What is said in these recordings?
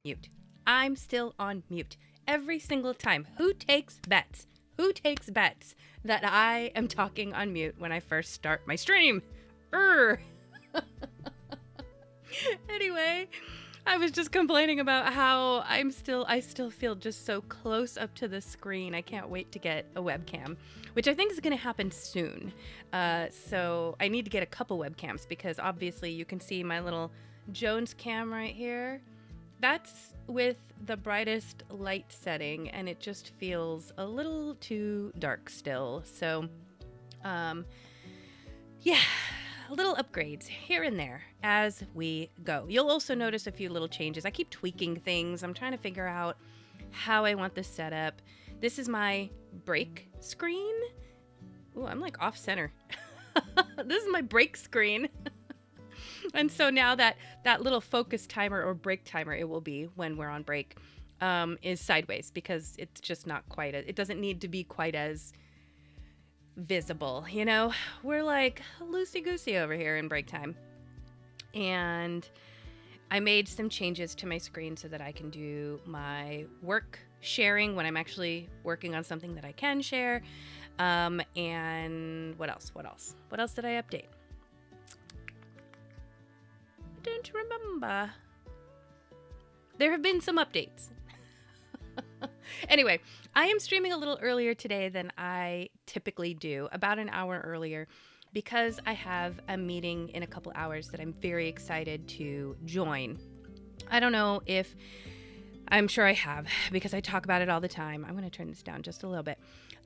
Mute. I'm still on mute every single time. Who takes bets? Who takes bets that I am talking on mute when I first start my stream? Anyway, I was just complaining about how I still feel just so close up to the screen. I can't wait to get a webcam, which I think is going to happen soon. So I need to get a couple webcams because obviously you can see my little Jones cam right here. That's with the brightest light setting, and it just feels a little too dark still. So, yeah, little upgrades here and there as we go. You'll also notice a few little changes. I keep tweaking things. I'm trying to figure out how I want this set up. This is my break screen. Ooh, I'm like off center. This is my break screen. And so now that little focus timer or break timer it will be when we're on break is sideways because it's just not quite it doesn't need to be quite as visible, you know? We're like loosey-goosey over here in break time. And I made some changes to my screen so that I can do my work sharing when I'm actually working on something that I can share. And what else? What else did I update? Don't remember. There have been some updates. Anyway, I am streaming a little earlier today than I typically do, about an hour earlier, because I have a meeting in a couple hours that I'm very excited to join. I don't know if, I'm sure I have, because I talk about it all the time. I'm going to turn this down just a little bit.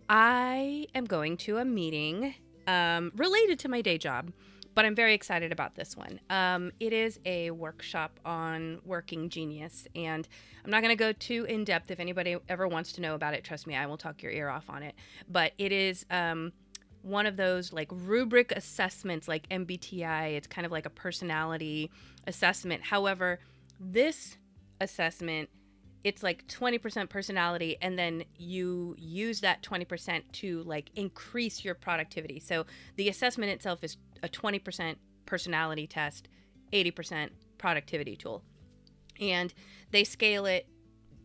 I am going to a meeting related to my day job, but I'm very excited about this one. It is a workshop on working genius, and I'm not going to go too in depth. If anybody ever wants to know about it, trust me, I will talk your ear off on it. But it is one of those like rubric assessments like MBTI. It's kind of like a personality assessment. However, this assessment, it's like 20% personality, and then you use that 20% to like increase your productivity. So the assessment itself is a 20% personality test, 80% productivity tool. And they scale it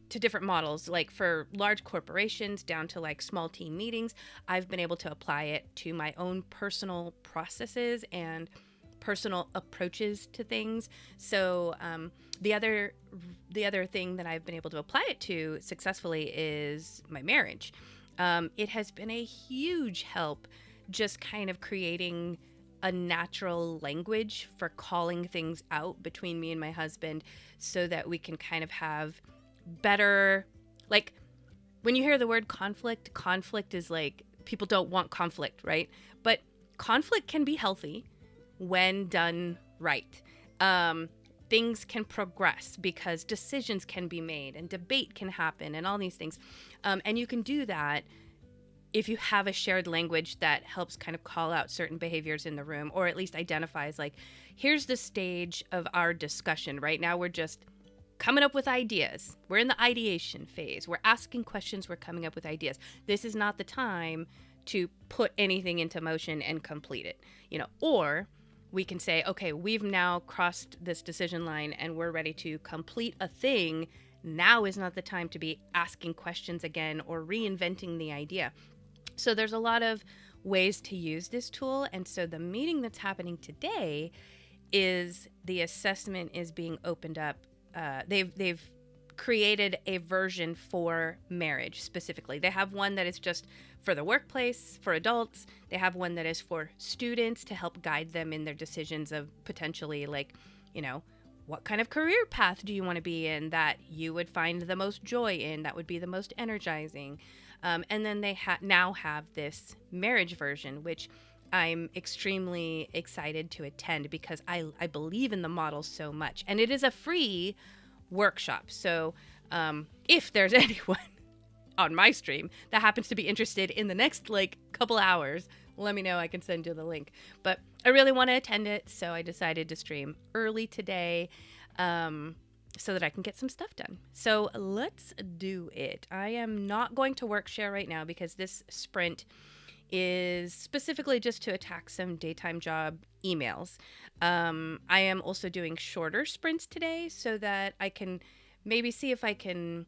to different models, like for large corporations down to like small team meetings. I've been able to apply it to my own personal processes and personal approaches to things. So the other thing that I've been able to apply it to successfully is my marriage. It has been a huge help just kind of creating a natural language for calling things out between me and my husband so that we can kind of have better, like when you hear the word conflict is like people don't want conflict, right? But conflict can be healthy when done right. Things can progress because decisions can be made and debate can happen and all these things. And you can do that if you have a shared language that helps kind of call out certain behaviors in the room, or at least identifies like, here's the stage of our discussion. Right now, we're just coming up with ideas. We're in the ideation phase. We're asking questions. We're coming up with ideas. This is not the time to put anything into motion and complete it, you know, or we can say, okay, we've now crossed this decision line and we're ready to complete a thing. Now is not the time to be asking questions again or reinventing the idea. So there's a lot of ways to use this tool. And so the meeting that's happening today is the assessment is being opened up. They've created a version for marriage specifically. They have one that is just for the workplace, for adults. They have one that is for students to help guide them in their decisions of potentially like, you know, what kind of career path do you want to be in that you would find the most joy in, that would be the most energizing. And then they now have this marriage version, which I'm extremely excited to attend because I believe in the model so much. And it is a free workshop. So if there's anyone on my stream that happens to be interested in the next like couple hours, let me know. I can send you the link. But I really want to attend it, so I decided to stream early today so that I can get some stuff done. So let's do it. I am not going to work share right now because this sprint is specifically just to attack some daytime job emails. I am also doing shorter sprints today so that I can maybe see if I can.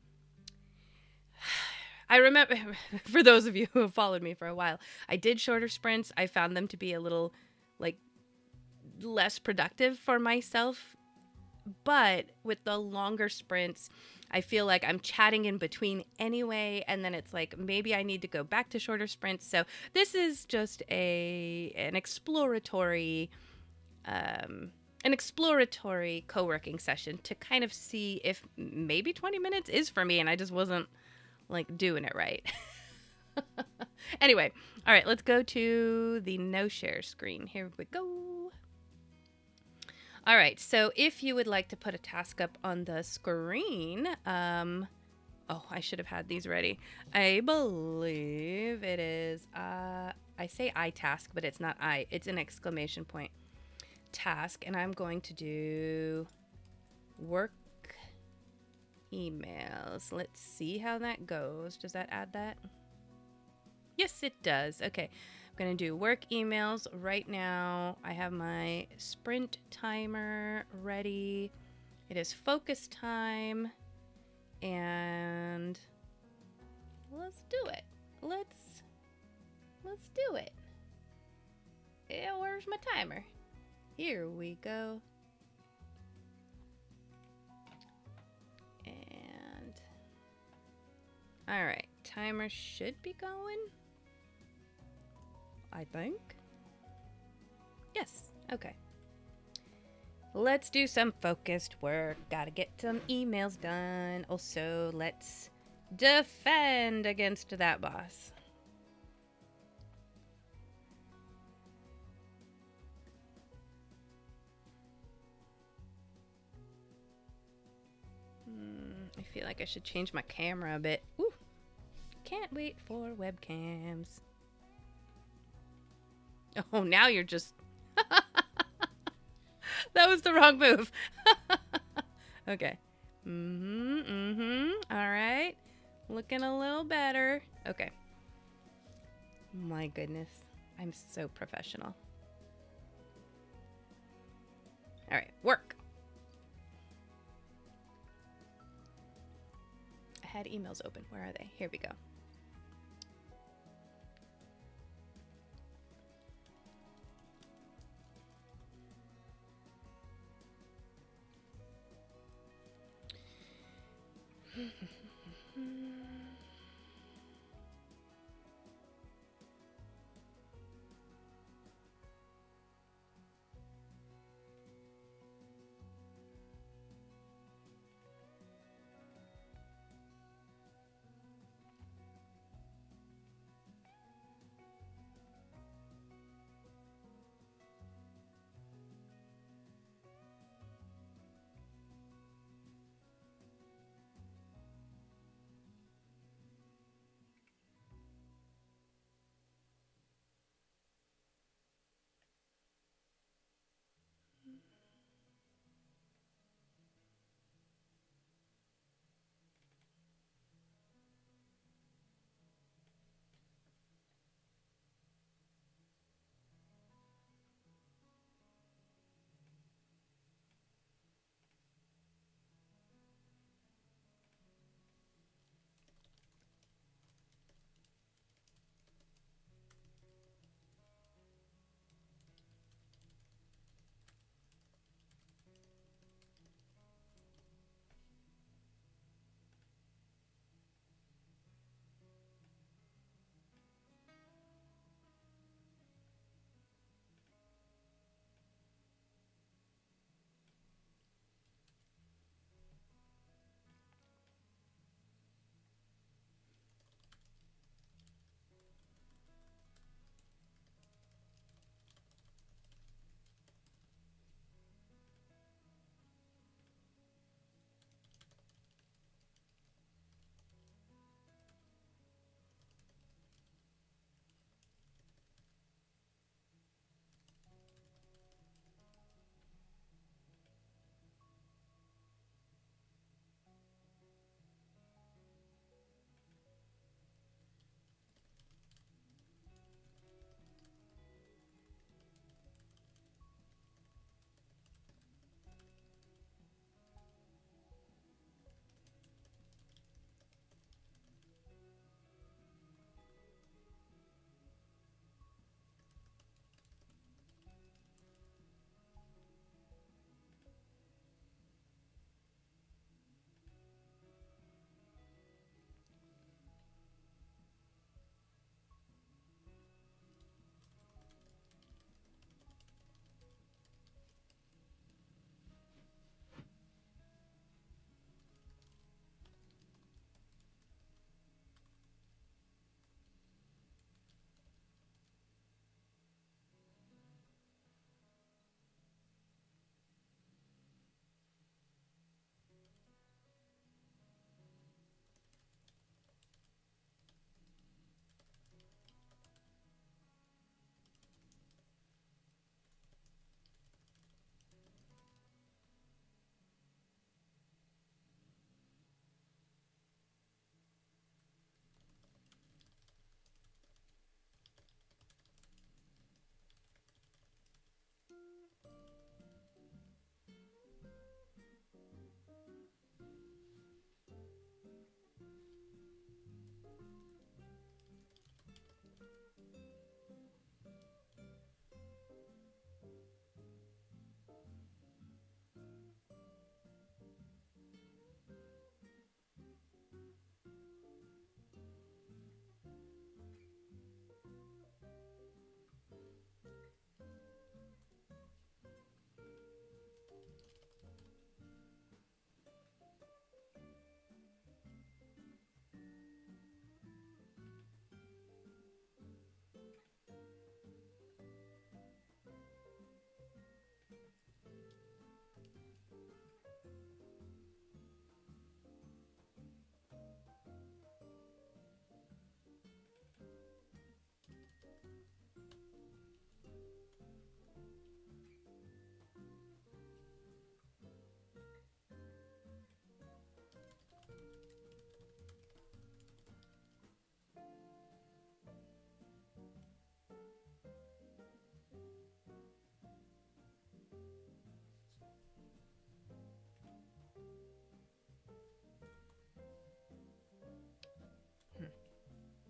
I remember, for those of you who have followed me for a while, I did shorter sprints. I found them to be a little like less productive for myself. But with the longer sprints, I feel like I'm chatting in between anyway, and then it's like maybe I need to go back to shorter sprints. So this is just an exploratory co-working session to kind of see if maybe 20 minutes is for me and I just wasn't like doing it right. Anyway, all right, let's go to the no share screen. Here we go. All right, so if you would like to put a task up on the screen, oh, I should have had these ready. I believe it is, I say I task, but it's not I, it's an exclamation point task, and I'm going to do work emails. Let's see how that goes. Does that add that? Yes, it does. Okay. I'm going to do work emails right now. I have my sprint timer ready. It is focus time. And let's do it. Let's do it. Yeah, where's my timer? Here we go. And all right, timer should be going. I think. Yes. Okay. Let's do some focused work. Gotta get some emails done. Also, let's defend against that boss. I feel like I should change my camera a bit. Ooh. Can't wait for webcams. Oh, now you're just... That was the wrong move. Okay. All right. Looking a little better. Okay. My goodness. I'm so professional. All right. Work. I had emails open. Where are they? Here we go.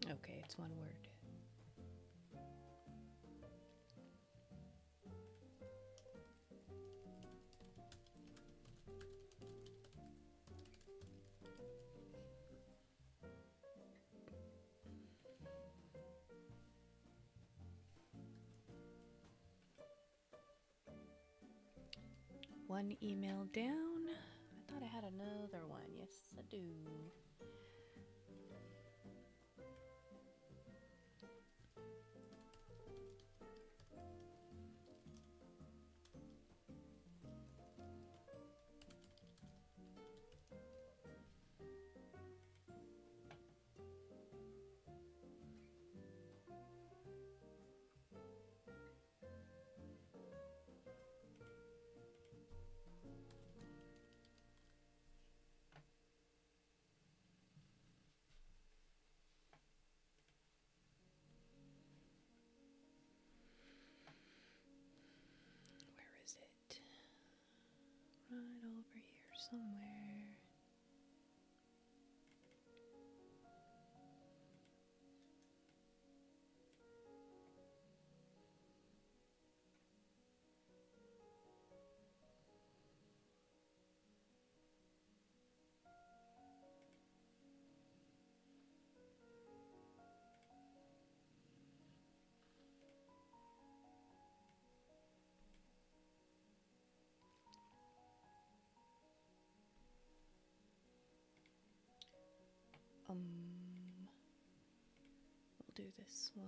Okay, it's one word. One email down. I thought I had another one. Yes, I do. Where is it? Right over here somewhere. We'll do this one.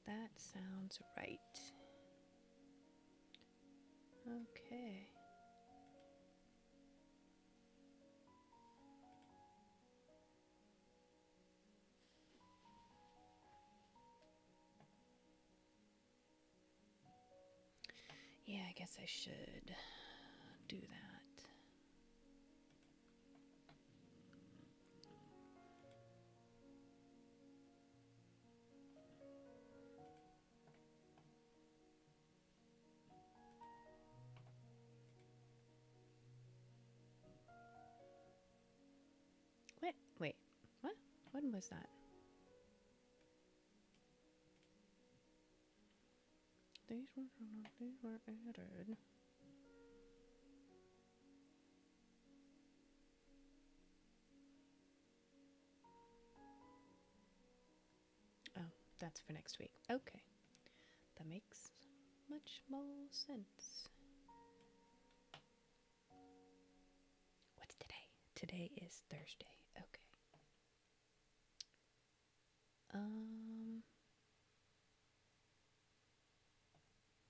That sounds right. Okay. Yeah, I guess I should do that. Wait, what? When was that? These were added. Oh, that's for next week. Okay. That makes much more sense. What's today? Today is Thursday. Okay.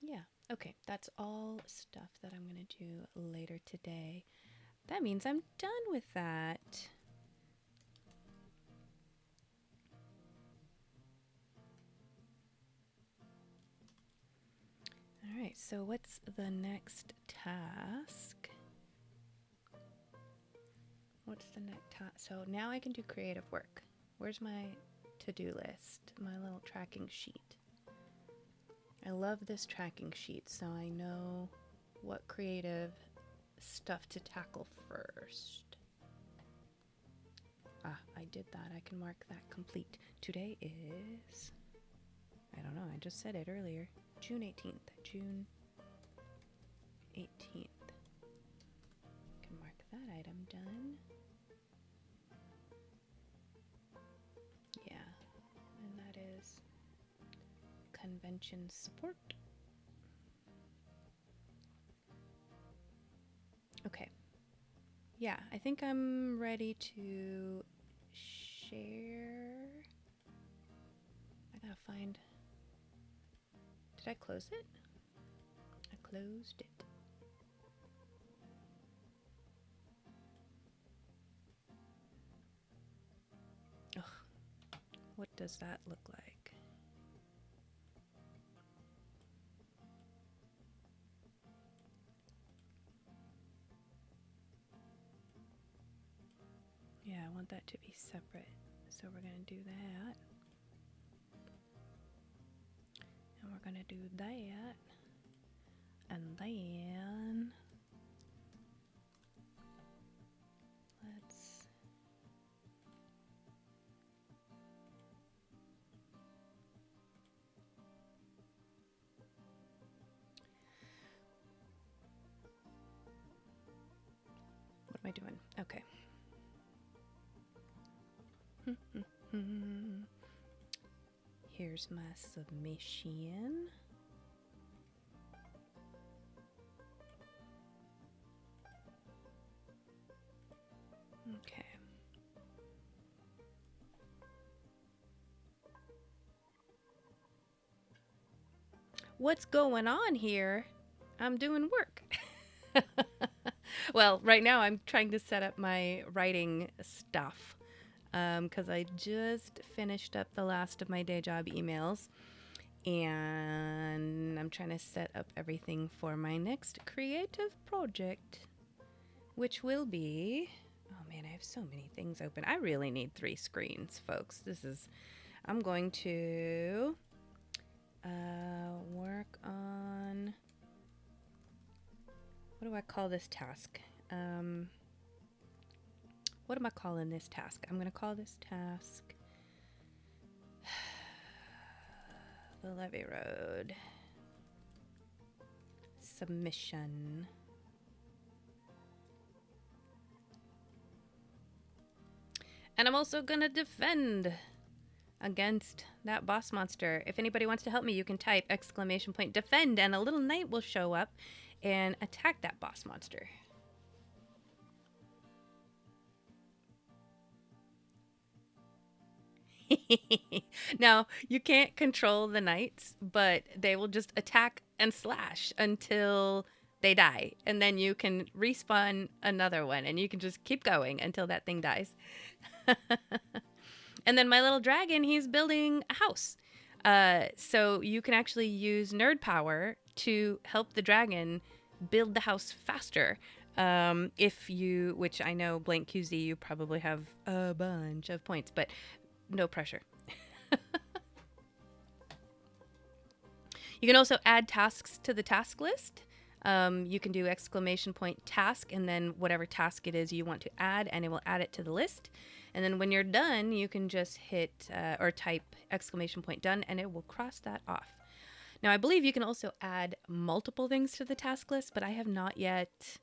Yeah, okay, that's all stuff that I'm gonna do later today. That means I'm done with that. All right, so what's the next task? What's the next task? So now I can do creative work. Where's my to-do list? My little tracking sheet. I love this tracking sheet, so I know what creative stuff to tackle first. Ah, I did that. I can mark that complete. Today is, I don't know, I just said it earlier. June 18th. June 18th. Can mark that item done. Yeah, and that is convention support. Okay. Yeah, I think I'm ready to share. I gotta find. Did I close it? I closed it. Ugh. What does that look like? Yeah, I want that to be separate. So we're gonna do that. And we're gonna do that. And then let's what am I doing? Okay. Here's my submission. Okay. What's going on here? I'm doing work. Well, right now I'm trying to set up my writing stuff because I just finished up the last of my day job emails and I'm trying to set up everything for my next creative project, which will be, oh man, I have so many things open. I really need 3 screens, folks. I'm going to work on, what do I call this task? What am I calling this task? I'm going to call this task the Levee Road submission. And I'm also going to defend against that boss monster. If anybody wants to help me, you can type !defend and a little knight will show up and attack that boss monster. Now, you can't control the knights, but they will just attack and slash until they die. And then you can respawn another one and you can just keep going until that thing dies. And then my little dragon, he's building a house. So you can actually use nerd power to help the dragon build the house faster. If you, which I know blank QZ, you probably have a bunch of points, but no pressure. You can also add tasks to the task list. You can do !task and then whatever task it is you want to add, and it will add it to the list. And then when you're done, you can just hit or type !done and it will cross that off. Now, I believe you can also add multiple things to the task list, but I have not yet.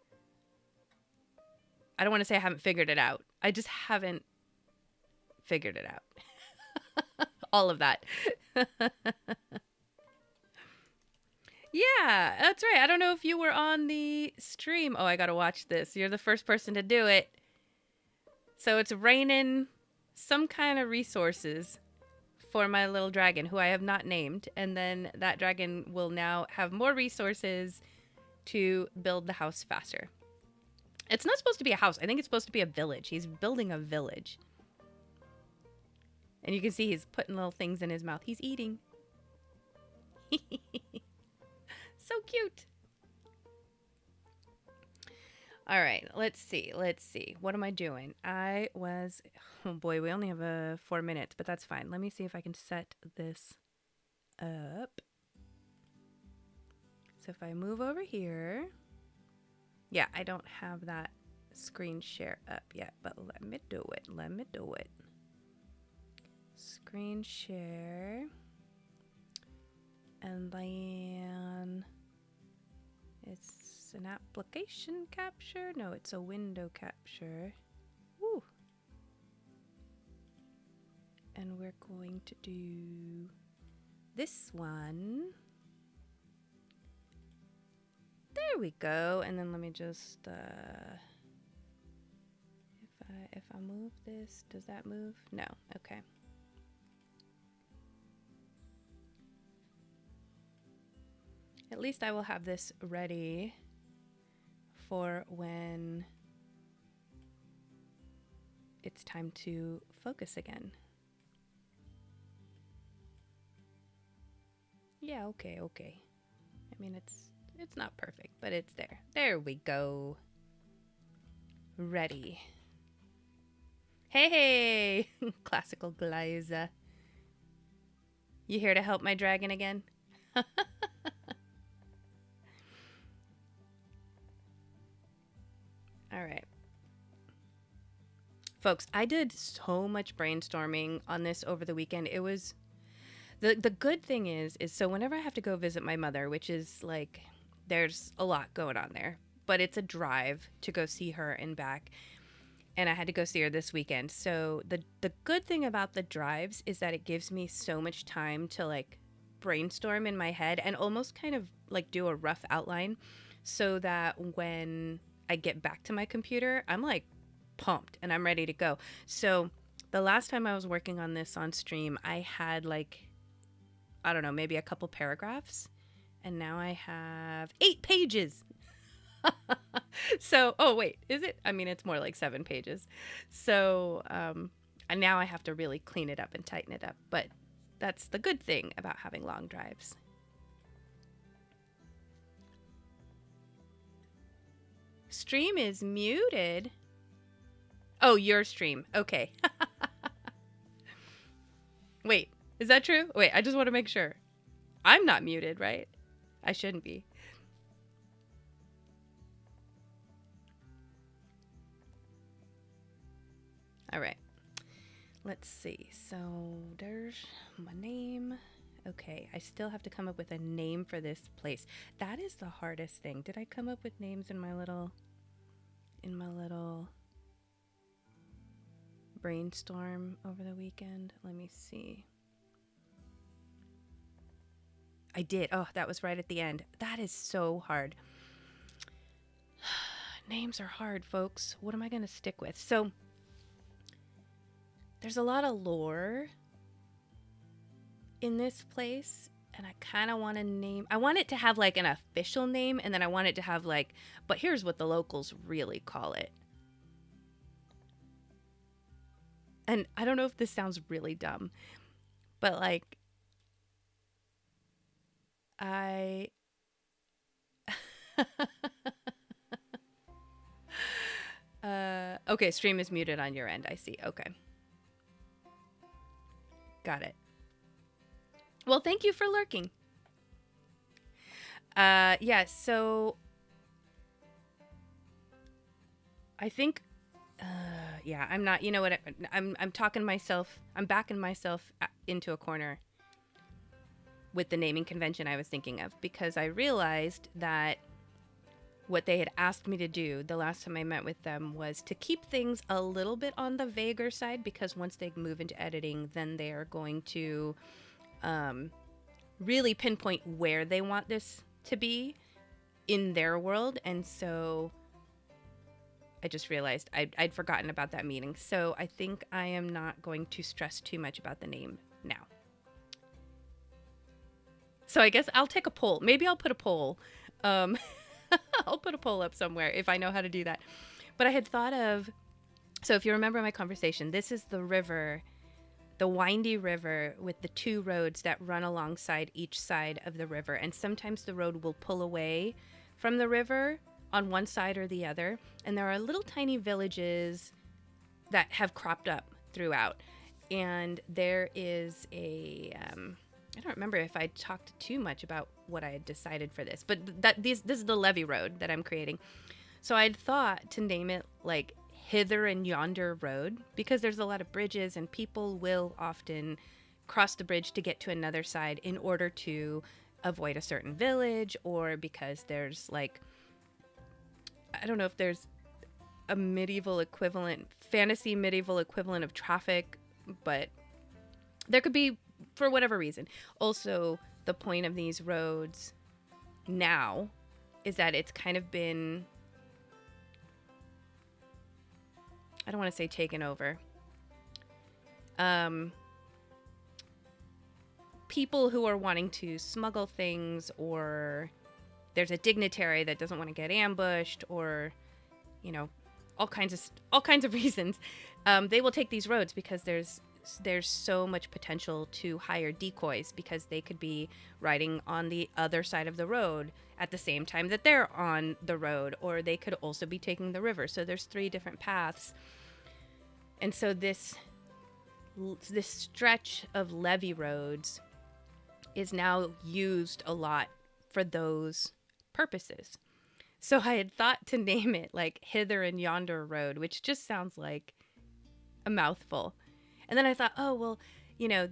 I don't want to say I haven't figured it out. I just haven't figured it out. All of that. Yeah, that's right. I don't know if you were on the stream. Oh, I got to watch this. You're the first person to do it. So it's raining some kind of resources for my little dragon, who I have not named. And then that dragon will now have more resources to build the house faster. It's not supposed to be a house. I think it's supposed to be a village. He's building a village. And you can see he's putting little things in his mouth. He's eating. So cute. All right, let's see. What am I doing? Oh boy, we only have 4 minutes, but that's fine. Let me see if I can set this up. So if I move over here, yeah, I don't have that screen share up yet, but let me do it. Screen share. And then it's an application capture. No, it's a window capture. Woo. And we're going to do this one. There we go. And then let me just if I move this, does that move? No. Okay. At least I will have this ready for when it's time to focus again. Yeah, okay. I mean, it's not perfect, but it's there. There we go. Ready. Hey! Classical Glyza. You here to help my dragon again? All right. Folks, I did so much brainstorming on this over the weekend. It was the good thing is so whenever I have to go visit my mother, which is like there's a lot going on there, but it's a drive to go see her and back. And I had to go see her this weekend. So the good thing about the drives is that it gives me so much time to like brainstorm in my head and almost kind of like do a rough outline so that when I get back to my computer, I'm like pumped and I'm ready to go. So the last time I was working on this on stream, I had like, I don't know, maybe a couple paragraphs. And now I have 8 pages. So, oh wait, is it? I mean, it's more like 7 pages. So, and now I have to really clean it up and tighten it up. But that's the good thing about having long drives. Stream is muted. Oh, your stream. Okay. Wait, is that true? Wait, I just want to make sure. I'm not muted, right? I shouldn't be. All right. Let's see. So there's my name. Okay, I still have to come up with a name for this place. That is the hardest thing. Did I come up with names in my little brainstorm over the weekend? Let me see. I did. Oh, that was right at the end. That is so hard. Names are hard, folks. What am I going to stick with? So there's a lot of lore in this place, and I kind of want to name. I want it to have like an official name, and then I want it to have like, but here's what the locals really call it. And I don't know if this sounds really dumb, but like, okay, stream is muted on your end. I see. Okay. Got it. Well, thank you for lurking. Yeah, so I think yeah, I'm not, you know what, I'm talking myself, I'm backing myself into a corner with the naming convention I was thinking of, because I realized that what they had asked me to do the last time I met with them was to keep things a little bit on the vaguer side, because once they move into editing, then they are going to really pinpoint where they want this to be in their world. And so I just realized I'd forgotten about that meeting. So I think I am not going to stress too much about the name now. So I guess I'll take a poll. Maybe I'll put a poll. Um, I'll put a poll up somewhere if I know how to do that. But I had thought of, so if you remember my conversation, this is the river, the windy river with the two roads that run alongside each side of the river. And sometimes the road will pull away from the river on one side or the other. And there are little tiny villages that have cropped up throughout. And there is I don't remember if I talked too much about what I had decided for this, but this is the levee road that I'm creating. So I'd thought to name it like Hither and Yonder Road, because there's a lot of bridges and people will often cross the bridge to get to another side in order to avoid a certain village, or because there's like, I don't know if there's a fantasy medieval equivalent of traffic, but there could be for whatever reason. Also, the point of these roads now is that it's kind of been, I don't want to say taken over. People who are wanting to smuggle things, or there's a dignitary that doesn't want to get ambushed, or, you know, all kinds of reasons. They will take these roads because there's so much potential to hire decoys, because they could be riding on the other side of the road at the same time that they're on the road, or they could also be taking the river. So there's 3 different paths. And so this stretch of levee roads is now used a lot for those purposes. So I had thought to name it like Hither and Yonder Road, which just sounds like a mouthful. And then I thought, oh, well, you know,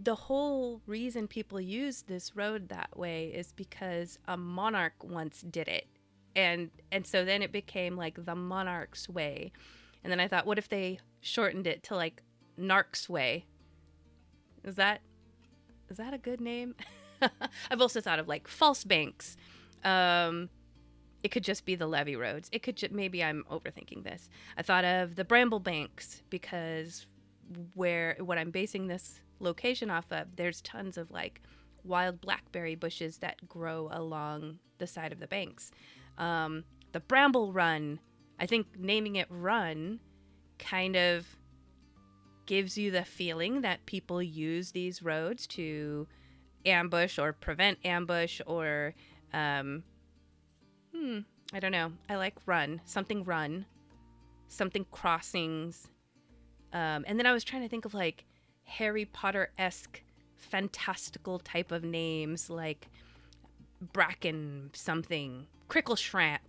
the whole reason people use this road that way is because a monarch once did it. And so then it became like the monarch's way. And then I thought, what if they shortened it to like Narc's way? Is that a good name? I've also thought of like false banks. It could just be the levee roads. It could maybe I'm overthinking this. I thought of the bramble banks, because what I'm basing this location off of, there's tons of like wild blackberry bushes that grow along the side of the banks. The bramble run, I think naming it run kind of gives you the feeling that people use these roads to ambush or prevent ambush, or I don't know. I like run, something crossings. And then I was trying to think of like Harry Potter-esque fantastical type of names, like Bracken something, Cricklesham.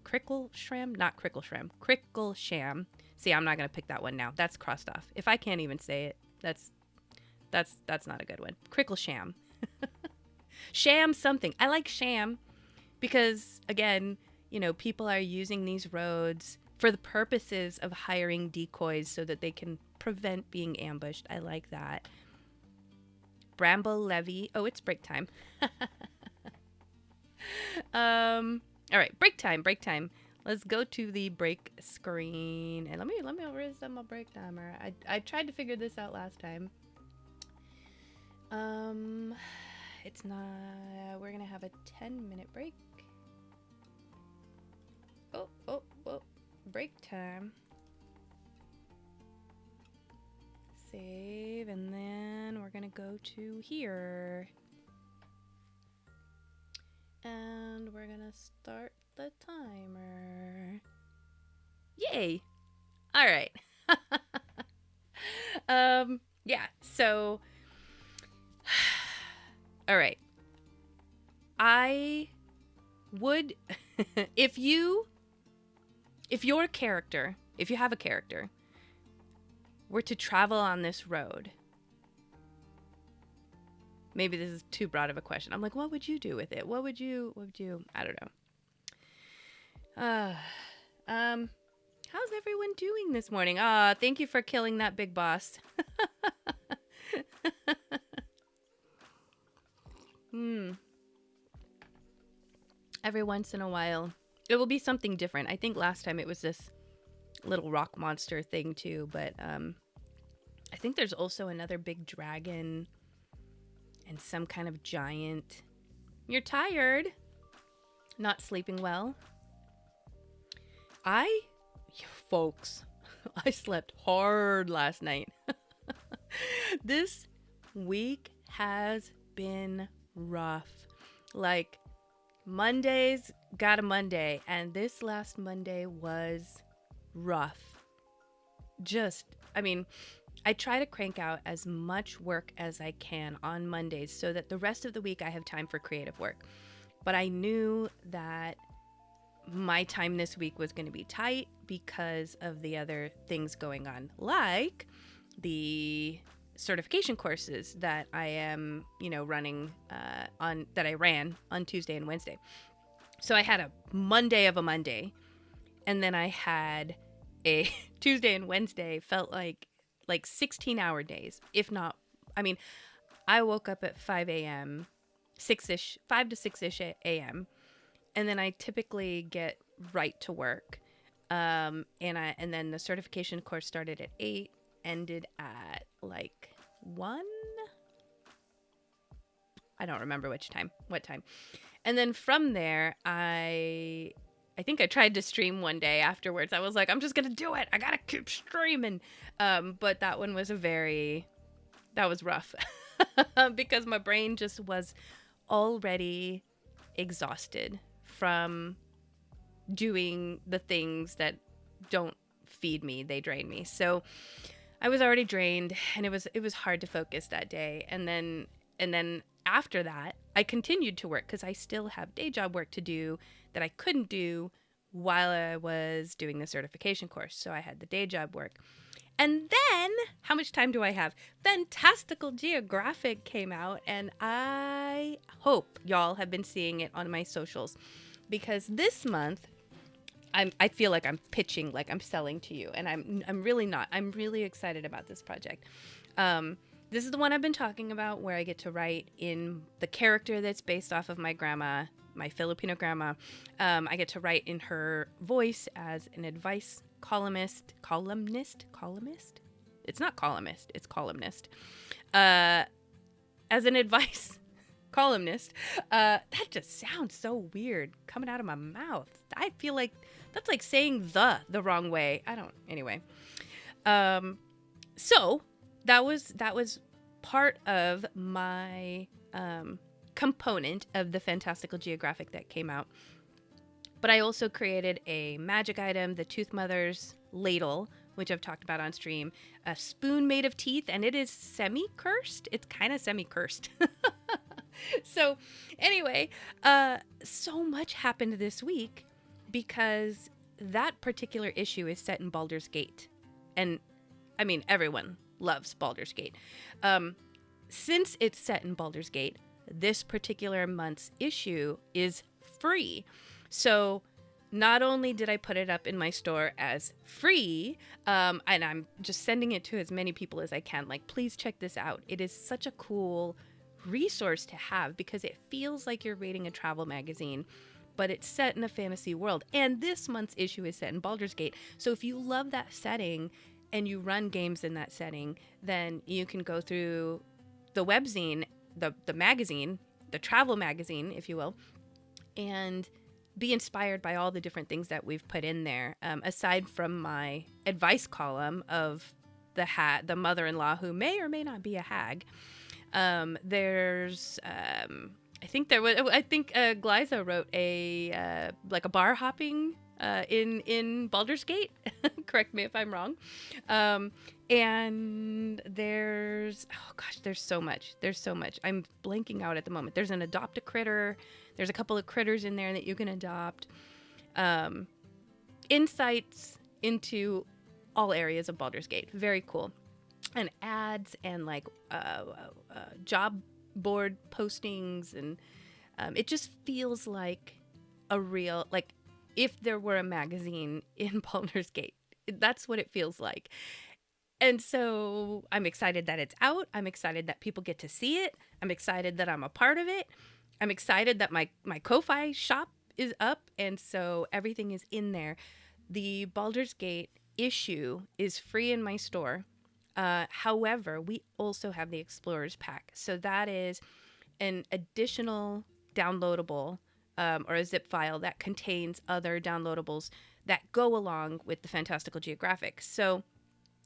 See, I'm not going to pick that one now. That's crossed off. If I can't even say it, that's not a good one. Cricklesham. Sham something. I like sham because, again, you know, people are using these roads for the purposes of hiring decoys so that they can prevent being ambushed. I like that. Bramble levee. Oh, it's break time. All right, break time. Let's go to the break screen. And let me reset my break timer. I tried to figure this out last time. It's not, we're gonna have a 10-minute break. Oh, break time. Save, and then we're gonna go to here. And we're gonna start the timer. Yay! All right. Yeah, so all right. I would if you have a character were to travel on this road. Maybe this is too broad of a question. I'm like, what would you do with it? What would you I don't know. How's everyone doing this morning? Thank you for killing that big boss. Every once in a while, it will be something different. I think last time it was this little rock monster thing too, but I think there's also another big dragon and some kind of giant You're tired. Not sleeping well. I, folks, I slept hard last night. This week has been rough. Like, Mondays got a Monday, and this last Monday was rough. I try to crank out as much work as I can on Mondays so that the rest of the week I have time for creative work. But I knew that my time this week was going to be tight because of the other things going on, like the certification courses that I am, running that I ran on Tuesday and Wednesday. So I had a Monday of a Monday, and then I had a Tuesday and Wednesday felt like 16-hour days, if not. I woke up at 5 a.m., 6-ish, 5 to 6-ish a.m., and then I typically get right to work. And then the certification course started at 8, ended at 1. I don't remember what time. And then from there, I think I tried to stream one day afterwards. I was like, I'm just going to do it. I got to keep streaming. But that one was that was rough because my brain just was already exhausted from doing the things that don't feed me. They drain me. So I was already drained, and it was hard to focus that day. And then after that, I continued to work because I still have day job work to do that I couldn't do while I was doing the certification course. So I had the day job work. And then, how much time do I have? Fantastical Geographic came out, and I hope y'all have been seeing it on my socials, because this month I feel like I'm pitching, like I'm selling to you, and I'm really not. I'm really excited about this project. This is the one I've been talking about, where I get to write in the character that's based off of my grandma, my Filipino grandma. I get to write in her voice as an advice columnist. It's not columnist, it's columnist. As an advice columnist. That just sounds so weird coming out of my mouth. I feel like that's like saying the wrong way. Anyway. So that was part of my component of the Fantastical Geographic that came out. But I also created a magic item, the Tooth Mother's ladle, which I've talked about on stream, a spoon made of teeth, and it is semi-cursed. It's kind of semi-cursed. So anyway, so much happened this week because that particular issue is set in Baldur's Gate. And everyone loves Baldur's Gate. Since it's set in Baldur's Gate, this particular month's issue is free. So not only did I put it up in my store as free, and I'm just sending it to as many people as I can. Like, please check this out. It is such a cool resource to have because it feels like you're reading a travel magazine, but it's set in a fantasy world. And this month's issue is set in Baldur's Gate. So if you love that setting and you run games in that setting, then you can go through the webzine, the magazine, the travel magazine, if you will, and be inspired by all the different things that we've put in there. Aside from my advice column of the mother-in-law who may or may not be a hag. There's, I think Glyza wrote a bar hopping, in Baldur's Gate. Correct me if I'm wrong. And there's so much. I'm blanking out at the moment. There's an adopt a critter. There's a couple of critters in there that you can adopt. Insights into all areas of Baldur's Gate. Very cool. And ads and job board postings, and it just feels like a real, if there were a magazine in Baldur's Gate, that's what it feels like. And so I'm excited that it's out. I'm excited that people get to see it. I'm excited that I'm a part of it. I'm excited that my Ko-Fi shop is up, and so everything is in there. The Baldur's Gate issue is free in my store. However, we also have the Explorers Pack. So that is an additional downloadable or a zip file that contains other downloadables that go along with the Fantastical Geographic. So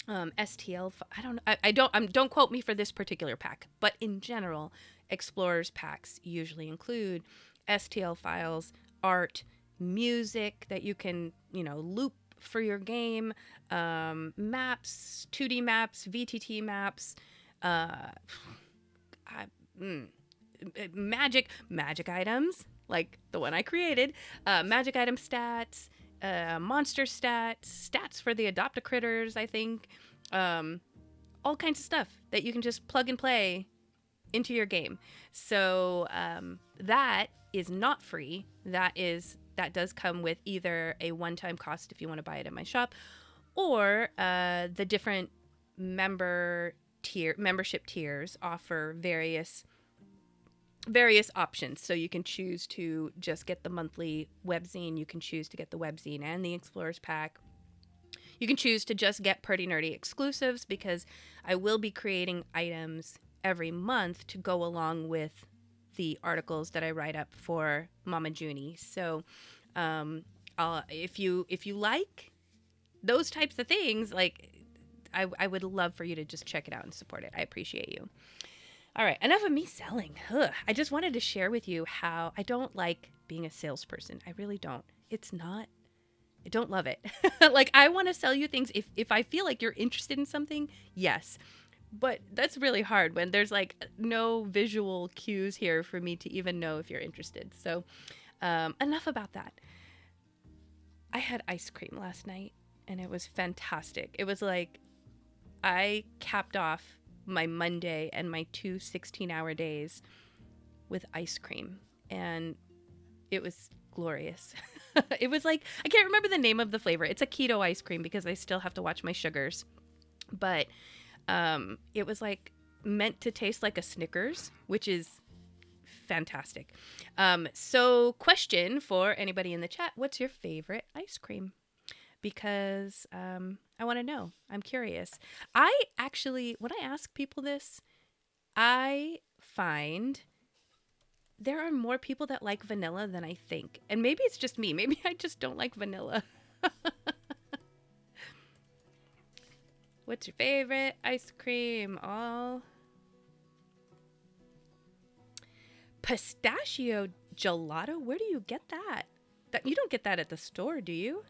STL, I don't, I don't, don't quote me for this particular pack, but in general, Explorers packs usually include STL files, art, music that you can, loop for your game, maps, 2D maps, VTT maps, uh, I, mm, magic items like the one I created, magic item stats, monster stats for the adopt a critters, I think, all kinds of stuff that you can just plug and play into your game. So that is not free. That does come with either a one-time cost if you want to buy it at my shop, or the different membership tiers offer various options. So you can choose to just get the monthly webzine. You can choose to get the webzine and the Explorers pack. You can choose to just get Pretty Nerdy exclusives, because I will be creating items every month to go along with the articles that I write up for Mama Junie. So if you like those types of things, like I would love for you to just check it out and support it. I appreciate you. All right, enough of me selling. Ugh. I just wanted to share with you how I don't like being a salesperson. I really don't. I don't love it. Like, I want to sell you things if I feel like you're interested in something, yes. But that's really hard when there's like no visual cues here for me to even know if you're interested. So enough about that. I had ice cream last night and it was fantastic. It was like I capped off my Monday and my 2 16-hour days with ice cream, and it was glorious. It was like, I can't remember the name of the flavor. It's a keto ice cream because I still have to watch my sugars. But it was like meant to taste like a Snickers, which is fantastic. So question for anybody in the chat, what's your favorite ice cream? Because I want to know. I'm curious. I actually, when I ask people this, I find there are more people that like vanilla than I think. And maybe it's just me. Maybe I just don't like vanilla. What's your favorite ice cream? All pistachio gelato? Where do you get that? You don't get that at the store, do you?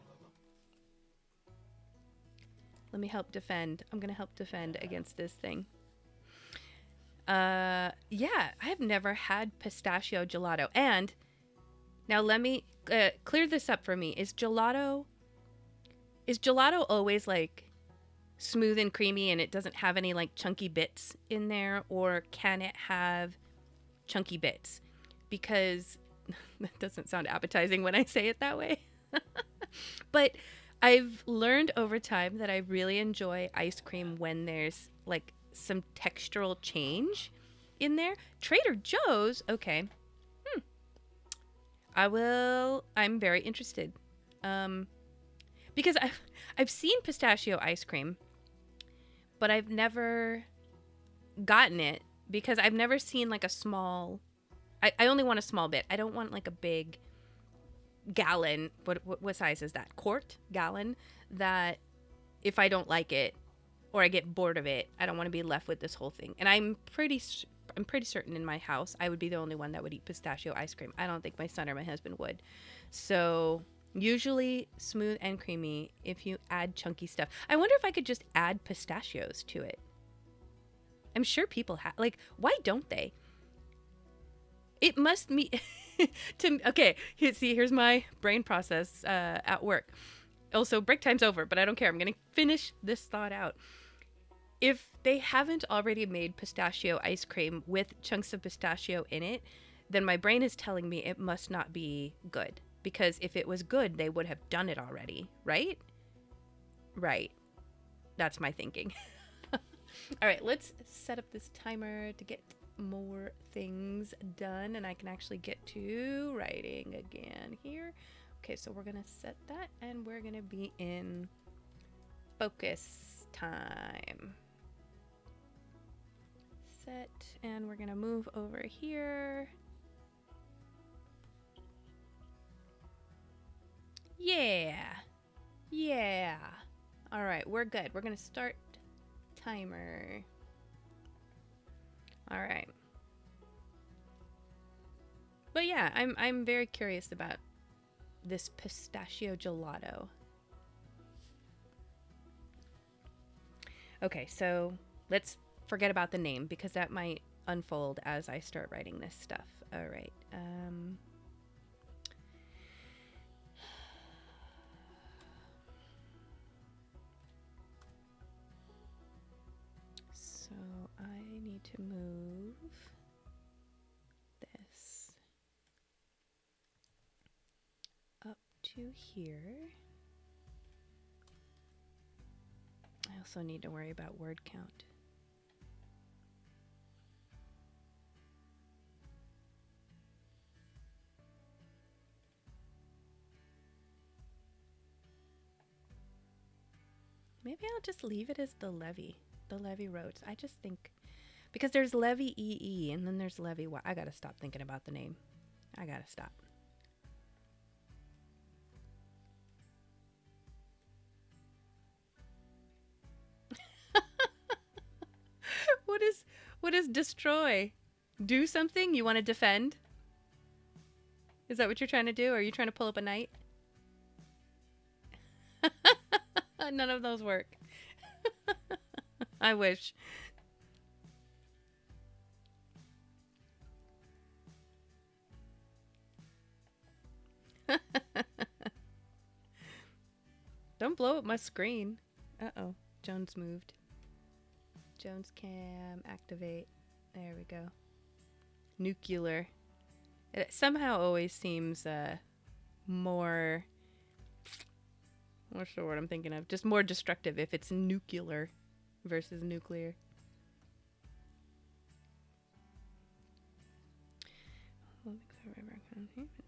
Let me help defend. I'm going to help defend against this thing. Yeah, I've never had pistachio gelato. And now let me clear this up for me. Is gelato always like smooth and creamy and it doesn't have any like chunky bits in there, or can it have chunky bits? Because that doesn't sound appetizing when I say it that way. But I've learned over time that I really enjoy ice cream when there's like some textural change in there. Trader Joe's, okay. I'm very interested. Because I've seen pistachio ice cream, but I've never gotten it because I've never seen like a small, I only want a small bit. I don't want like a big gallon. What size is that? Quart? Gallon? That if I don't like it or I get bored of it, I don't want to be left with this whole thing. And I'm pretty certain in my house I would be the only one that would eat pistachio ice cream. I don't think my son or my husband would. So usually smooth and creamy if you add chunky stuff. I wonder if I could just add pistachios to it. I'm sure people have, like, why don't they? It must be okay, here's my brain process at work. Also, break time's over, but I don't care. I'm going to finish this thought out. If they haven't already made pistachio ice cream with chunks of pistachio in it, then my brain is telling me it must not be good. Because if it was good, they would have done it already, right? Right. That's my thinking. All right, let's set up this timer to get more things done, and I can actually get to writing again here. Okay, so we're gonna set that, and we're gonna be in focus time. Set, and we're gonna move over here. we're good. We're gonna start timer. All right. But yeah, I'm very curious about this pistachio gelato. Okay, so let's forget about the name because that might unfold as I start writing this stuff. All right. So I need to move this up to here. I also need to worry about word count. Maybe I'll just leave it as the levee roads. I just think, because there's levee EE and then there's levee Y. I gotta stop thinking about the name. I gotta stop. What is destroy? Do something? You want to defend? Is that what you're trying to do? Are you trying to pull up a knight? None of those work. I wish. Don't blow up my screen. Uh-oh. Jones moved. Jones cam activate. There we go. Nuclear. It somehow always seems more, what's the word I'm thinking of? Just more destructive if it's nuclear versus nuclear. The river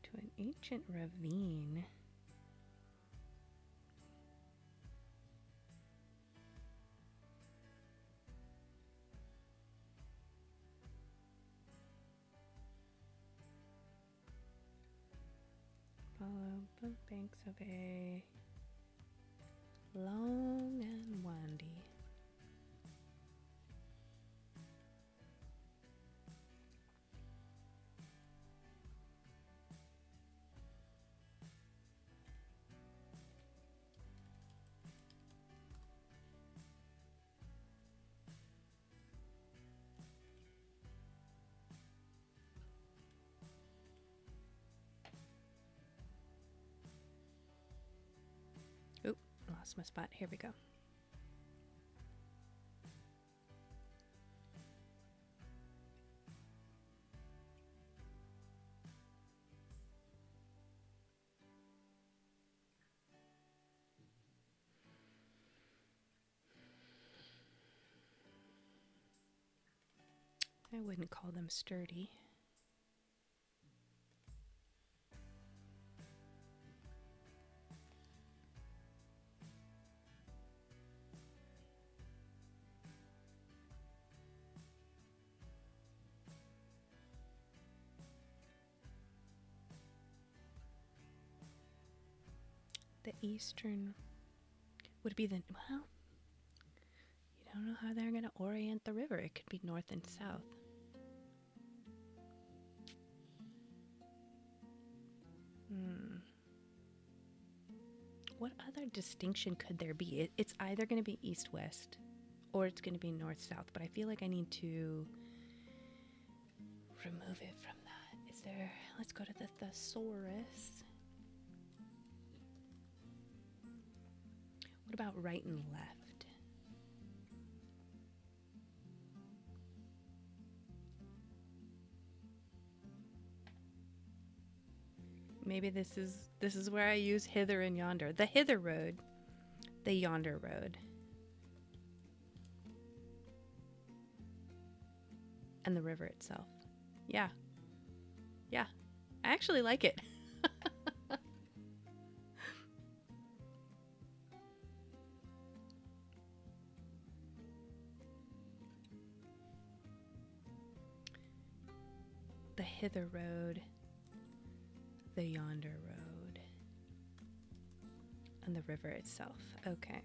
to an ancient ravine. Follow the banks of a long and windy. Oop, lost my spot. Here we go. I wouldn't call them sturdy. The eastern would be the, well, you don't know how they're going to orient the river. It could be north and south. What other distinction could there be? It's either going to be east-west or it's going to be north-south, but I feel like I need to remove it from that. Is there, let's go to the thesaurus. What about right and left? Maybe this is where I use hither and yonder. The hither road, the yonder road. And the river itself. Yeah. Yeah. I actually like it. The hither road, the yonder road, and the river itself. Okay.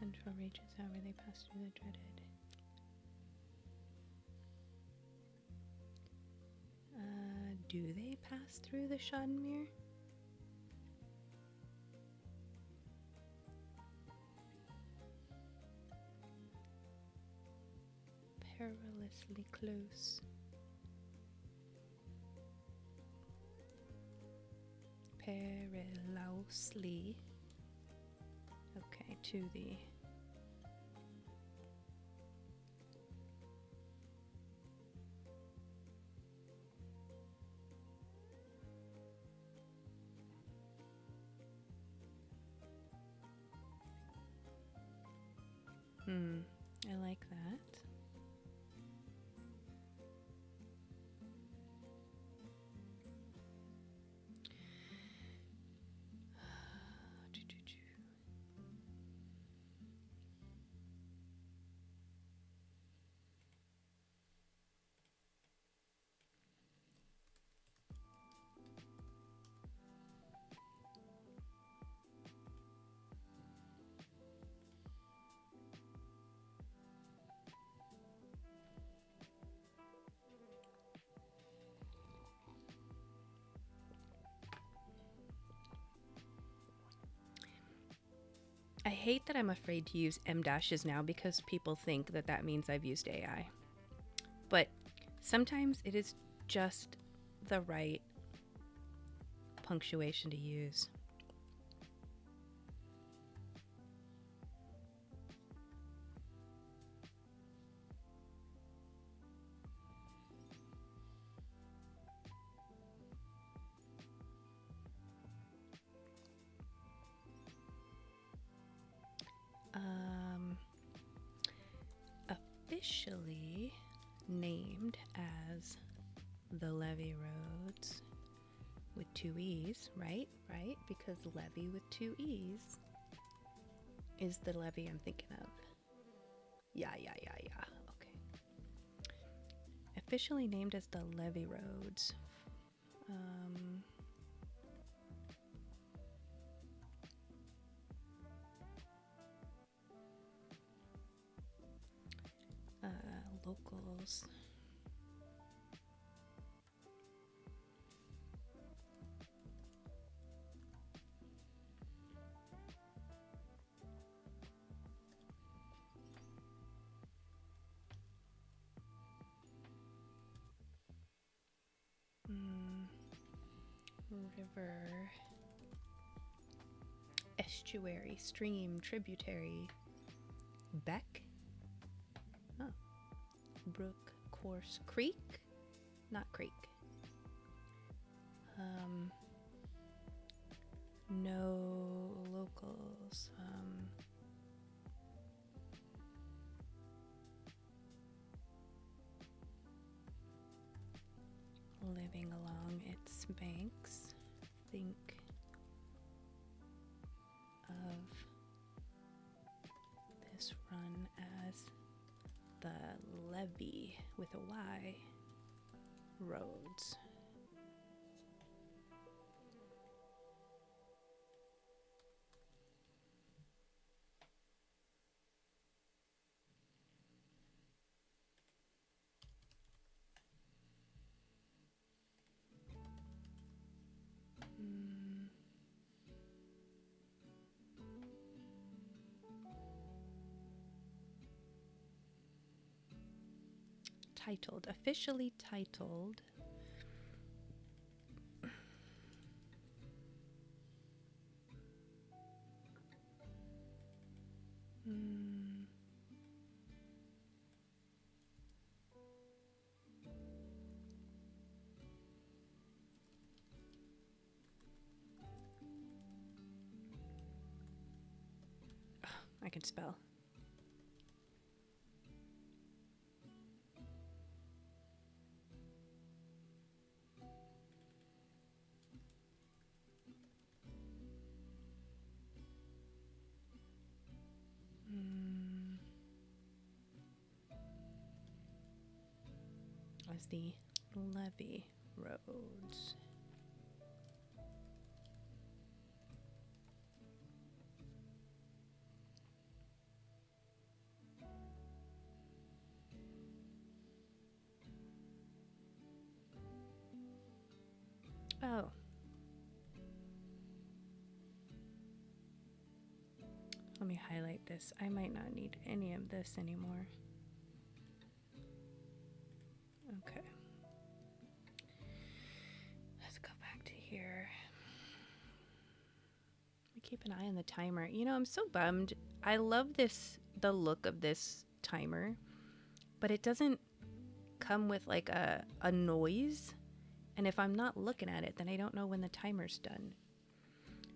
Central reaches, however, they pass through the dreaded. Do they pass through the Shoddenmere? Perilously close. Perilously. Okay, to the. I like that. I hate that I'm afraid to use M dashes now because people think that that means I've used AI. But sometimes it is just the right punctuation to use. Officially named as the Levee Roads with 2 E's, right? Right? Because levee with 2 E's is the levee I'm thinking of. Yeah. Okay. Officially named as the Levee Roads. Locals. River, estuary, stream, tributary, beck, brook, course, creek, not creek. No locals. Living along its banks. Think of this run as the levee with a Y roads. Titled, officially titled. I can spell. As the levee roads. Oh. Let me highlight this. I might not need any of this anymore. Okay. Let's go back to here. Keep an eye on the timer. You know, I'm so bummed. I love the look of this timer, but it doesn't come with like a noise. And if I'm not looking at it, then I don't know when the timer's done.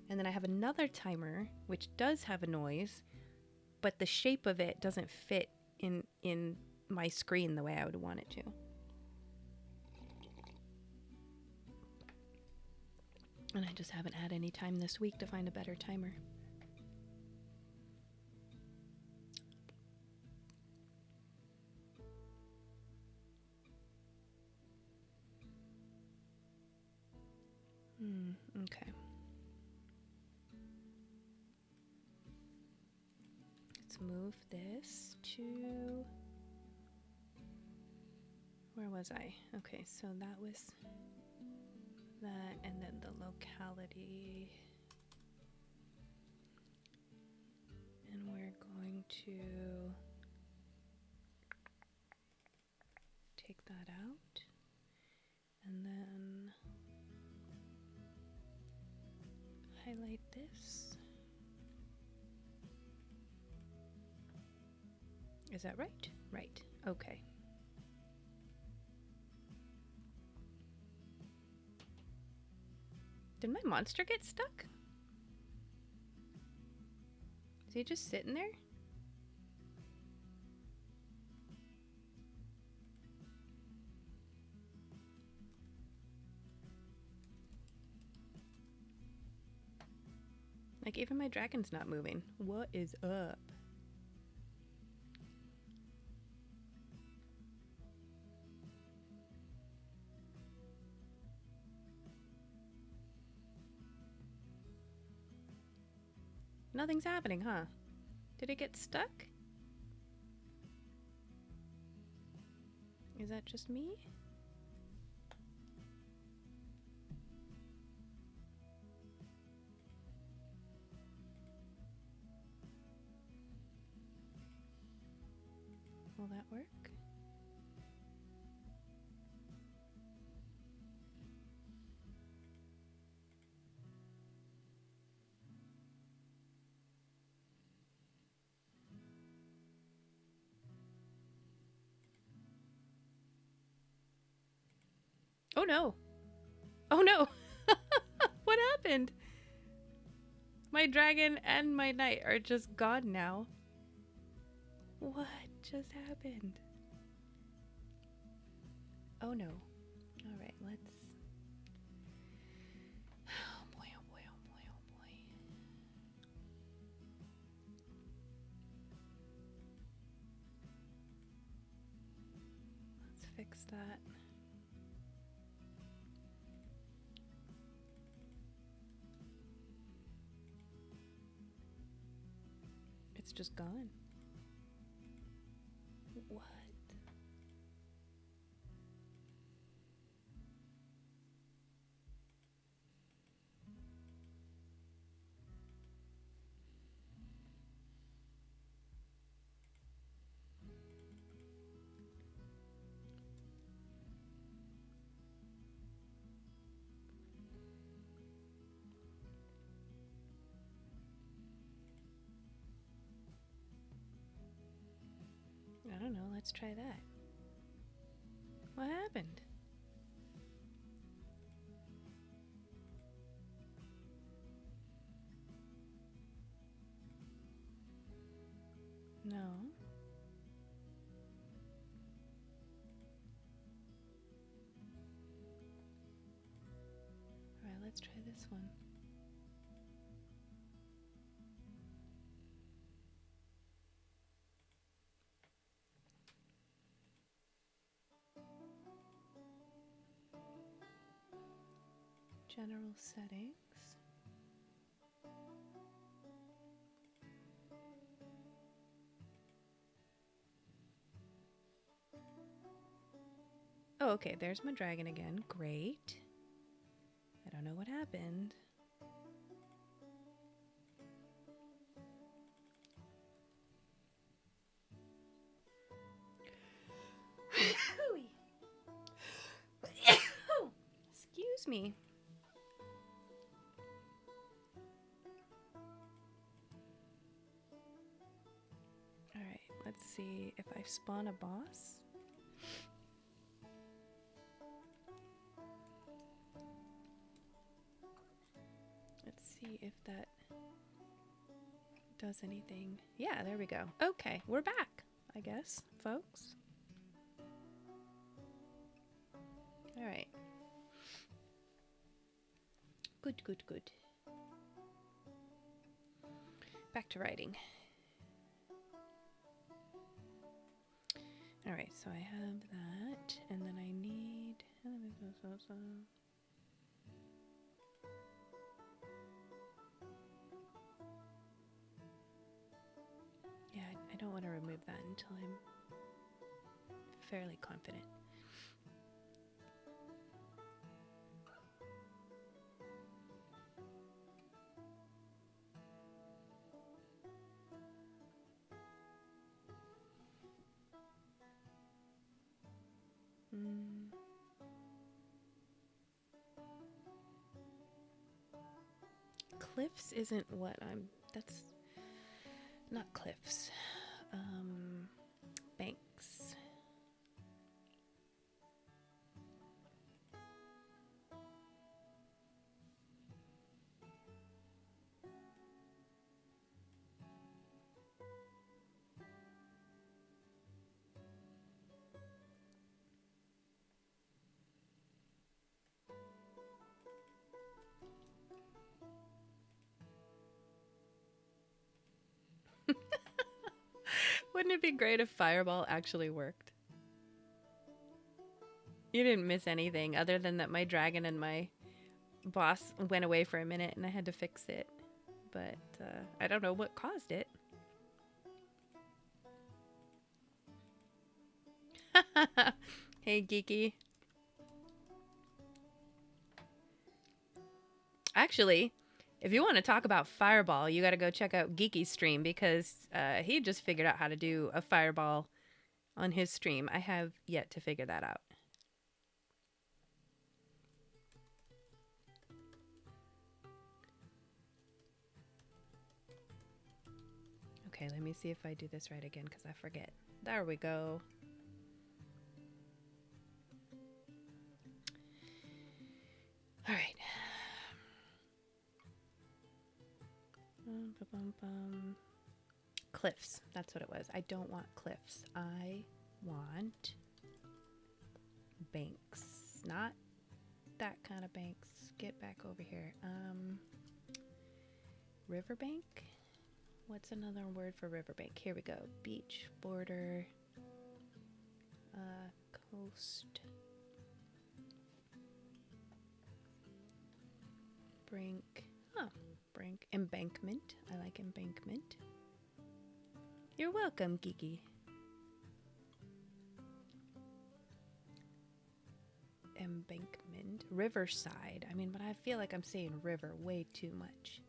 And then I have another timer, which does have a noise, but the shape of it doesn't fit in my screen the way I would want it to. And I just haven't had any time this week to find a better timer. Okay. Let's move this to... Where was I? Okay, so that was that, and then the locality. And we're going to take that out. And then highlight this. Is that right? Right. Okay. Did my monster get stuck? Is he just sitting there? Like, even my dragon's not moving. What is up? Nothing's happening, huh? Did it get stuck? Is that just me? Will that work? Oh no! Oh no! What happened? My dragon and my knight are just gone now. What just happened? Oh no. Alright, let's... Oh boy, oh boy, oh boy, oh boy. Let's fix that. It's just gone. What? I don't know, let's try that. What happened? No. Alright, let's try this one. General settings. Oh, okay, there's my dragon again. Great. don't know what happened. Excuse me. All right, let's see if I spawn a boss. Let's see if that does anything. Yeah, there we go. Okay, we're back, I guess, folks. All right. Good, good, good. Back to writing. All right, so I have that, and then I need... Yeah, I don't want to remove that until I'm fairly confident. Cliffs isn't what I'm... That's not cliffs. Banks. Wouldn't it be great if Fireball actually worked? You didn't miss anything other than that my dragon and my boss went away for a minute and I had to fix it. But I don't know what caused it. Hey, Geeky. Actually, if you want to talk about Fireball, you got to go check out Geeky's stream because he just figured out how to do a Fireball on his stream. I have yet to figure that out. Okay, let me see if I do this right again because I forget. There we go. All right. Cliffs. That's what it was. I don't want cliffs. I want banks. Not that kind of banks. Get back over here. Riverbank? What's another word for riverbank? Here we go. Beach, border, coast, brink. Oh, brink. Embankment. I like embankment. You're welcome, Geeky. Embankment. Riverside. I mean, but I feel like I'm saying river way too much.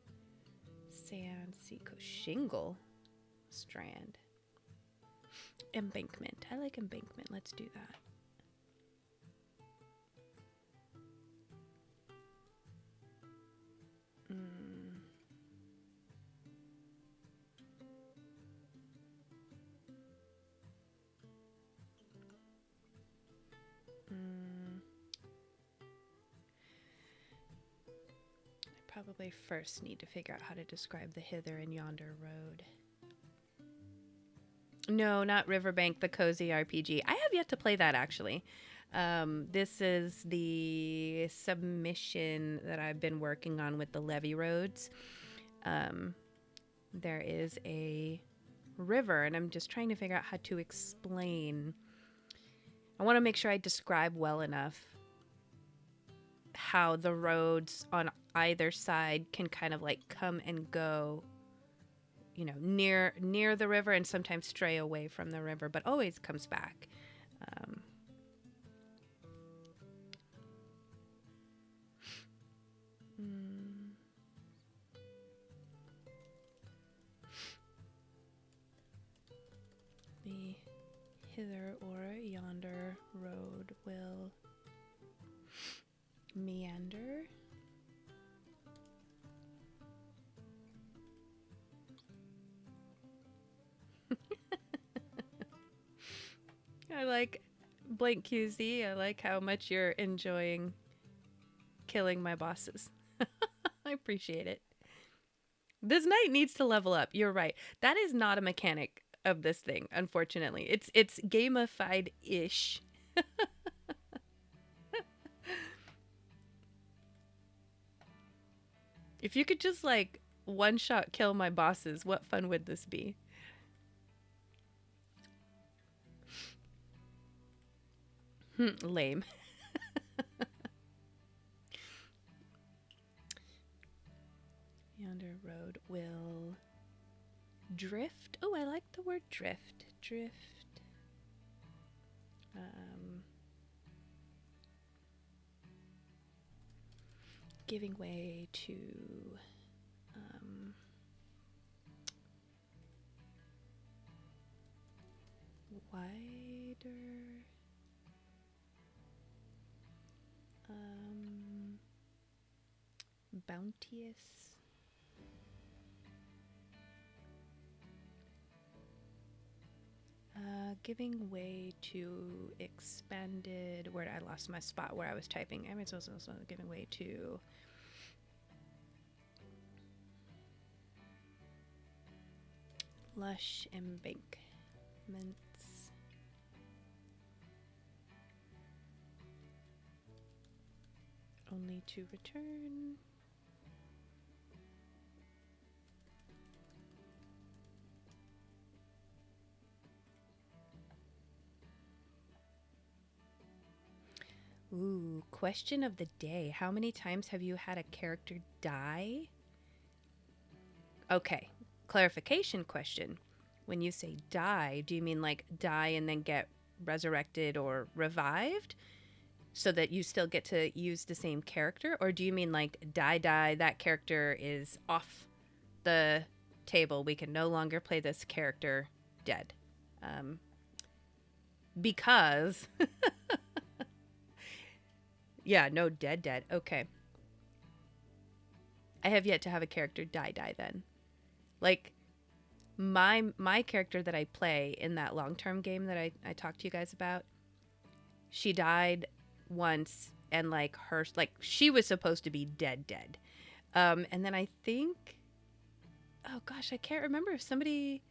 Sand, seacoast, shingle, strand, embankment. I like embankment. Let's do that. Probably first need to figure out how to describe the hither and yonder road. No, not Riverbank, the cozy RPG. I have yet to play that, actually. This is the submission that I've been working on with the levee roads. There is a river, and I'm just trying to figure out how to explain. I want to make sure I describe well enough how the roads on either side can kind of like come and go, you know, near the river and sometimes stray away from the river, but always comes back. Hither or yonder road will meander. I like blank QZ. I like how much you're enjoying killing my bosses. I appreciate it. This knight needs to level up. You're right. That is not a mechanic of this thing, unfortunately. It's gamified-ish. If you could just like one-shot kill my bosses, what fun would this be? Lame. Yonder road will drift. Oh, I like the word drift. Drift. Giving way to wider bounteous giving way to expanded. Where I lost my spot where I was typing. I mean, it's also giving way to lush embankments. Only to return. Ooh, question of the day. How many times have you had a character die? Okay, clarification question. When you say die, do you mean like die and then get resurrected or revived so that you still get to use the same character? Or do you mean like die, that character is off the table. We can no longer play this character dead. Because... yeah, no, dead. Okay. I have yet to have a character die then. Like, my character that I play in that long-term game that I talked to you guys about, she died once, and like she was supposed to be dead. And then I think, oh gosh, I can't remember if somebody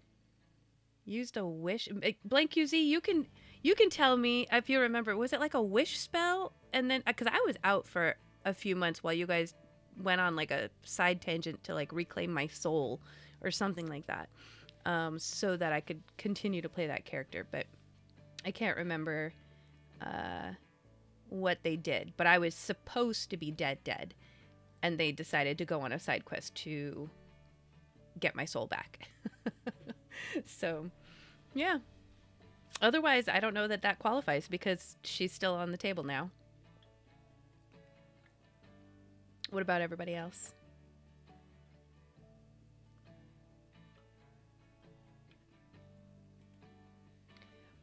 used a wish. Blank QZ, you can tell me if you remember. Was it like a wish spell? And then, because I was out for a few months while you guys went on like a side tangent to like reclaim my soul or something like that, so that I could continue to play that character. But I can't remember what they did. But I was supposed to be dead, and they decided to go on a side quest to get my soul back. So, yeah. Otherwise, I don't know that qualifies because she's still on the table now. What about everybody else?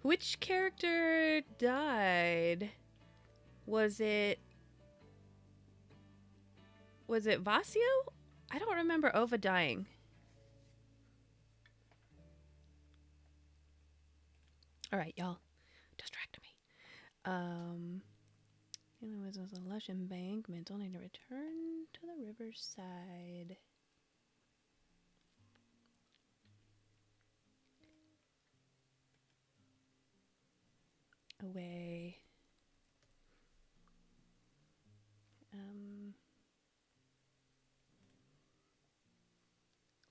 Which character died? Was it Vasio? I don't remember Ova dying. All right, y'all. Distract me. It was a lush embankment, only to return to the riverside. Away.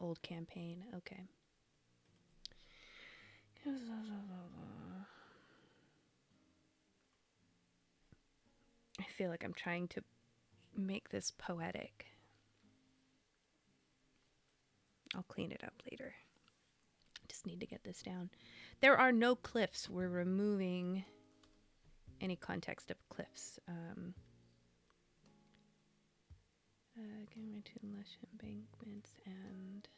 Old campaign. Okay. I feel like I'm trying to make this poetic. I'll clean it up later. Just need to get this down. There are no cliffs. We're removing any context of cliffs. Going to lush embankments and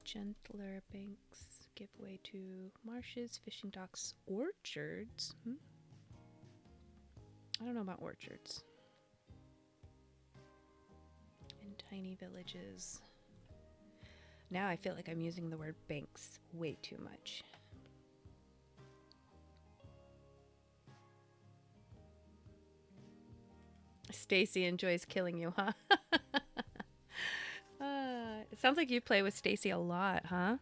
Gentler banks give way to marshes, fishing docks, orchards. I don't know about orchards. And tiny villages. Now I feel like I'm using the word banks way too much. Stacy enjoys killing you, huh? It sounds like you play with Stacy a lot, huh?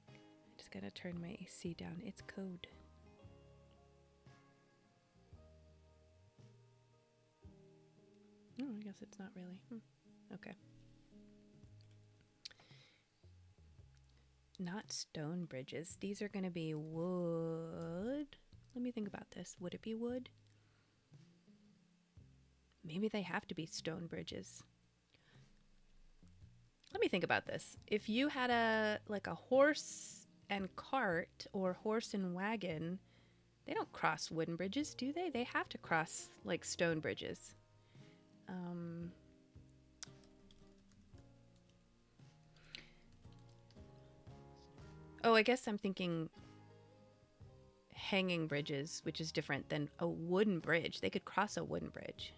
I just gotta turn my AC down. It's code. Oh, I guess it's not really. Okay. Not stone bridges. These are going to be wood. Let me think about this. Would it be wood? Maybe they have to be stone bridges. Let me think about this. If you had a horse and cart or horse and wagon, they don't cross wooden bridges, do they? They have to cross like stone bridges. Oh, I guess I'm thinking hanging bridges, which is different than a wooden bridge. They could cross a wooden bridge.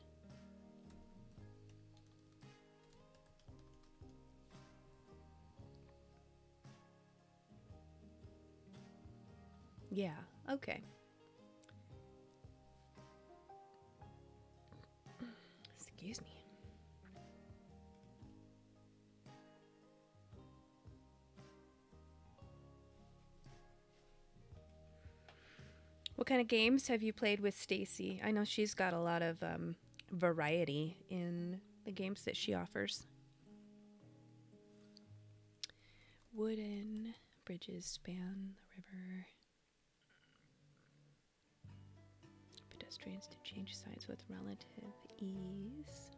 Yeah, okay. Excuse me. What kind of games have you played with Stacy? I know she's got a lot of variety in the games that she offers. Wooden bridges span the river. Pedestrians to change sides with relative ease.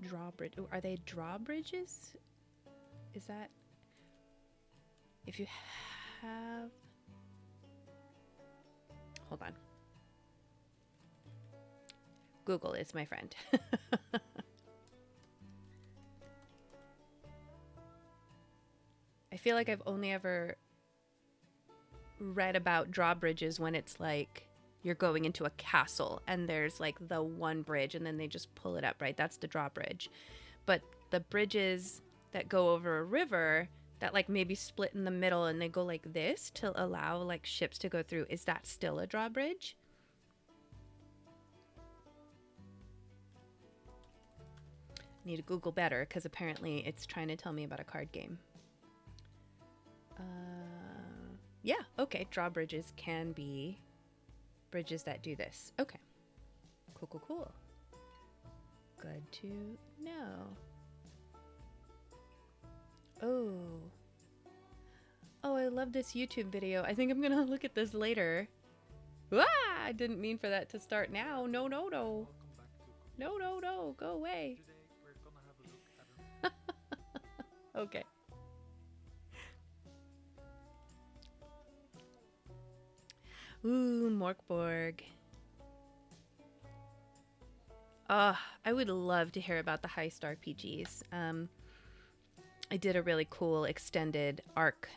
Drawbridge. Are they drawbridges? Is that if you have... Hold on. Google is my friend. I feel like I've only ever read about drawbridges when it's like you're going into a castle and there's like the one bridge and then they just pull it up, right? That's the drawbridge. But the bridges that go over a river that like maybe split in the middle and they go like this to allow like ships to go through, is that still a drawbridge? Need to Google better because apparently it's trying to tell me about a card game. Yeah, okay. Drawbridges can be bridges that do this. Okay. Cool, cool, cool. Good to know. Oh. Oh, I love this YouTube video. I think I'm gonna look at this later. Ah! I didn't mean for that to start now. No, no, no. No, no, no. Go away. Okay. Ooh, Morkborg. I would love to hear about the heist RPGs. I did a really cool extended arc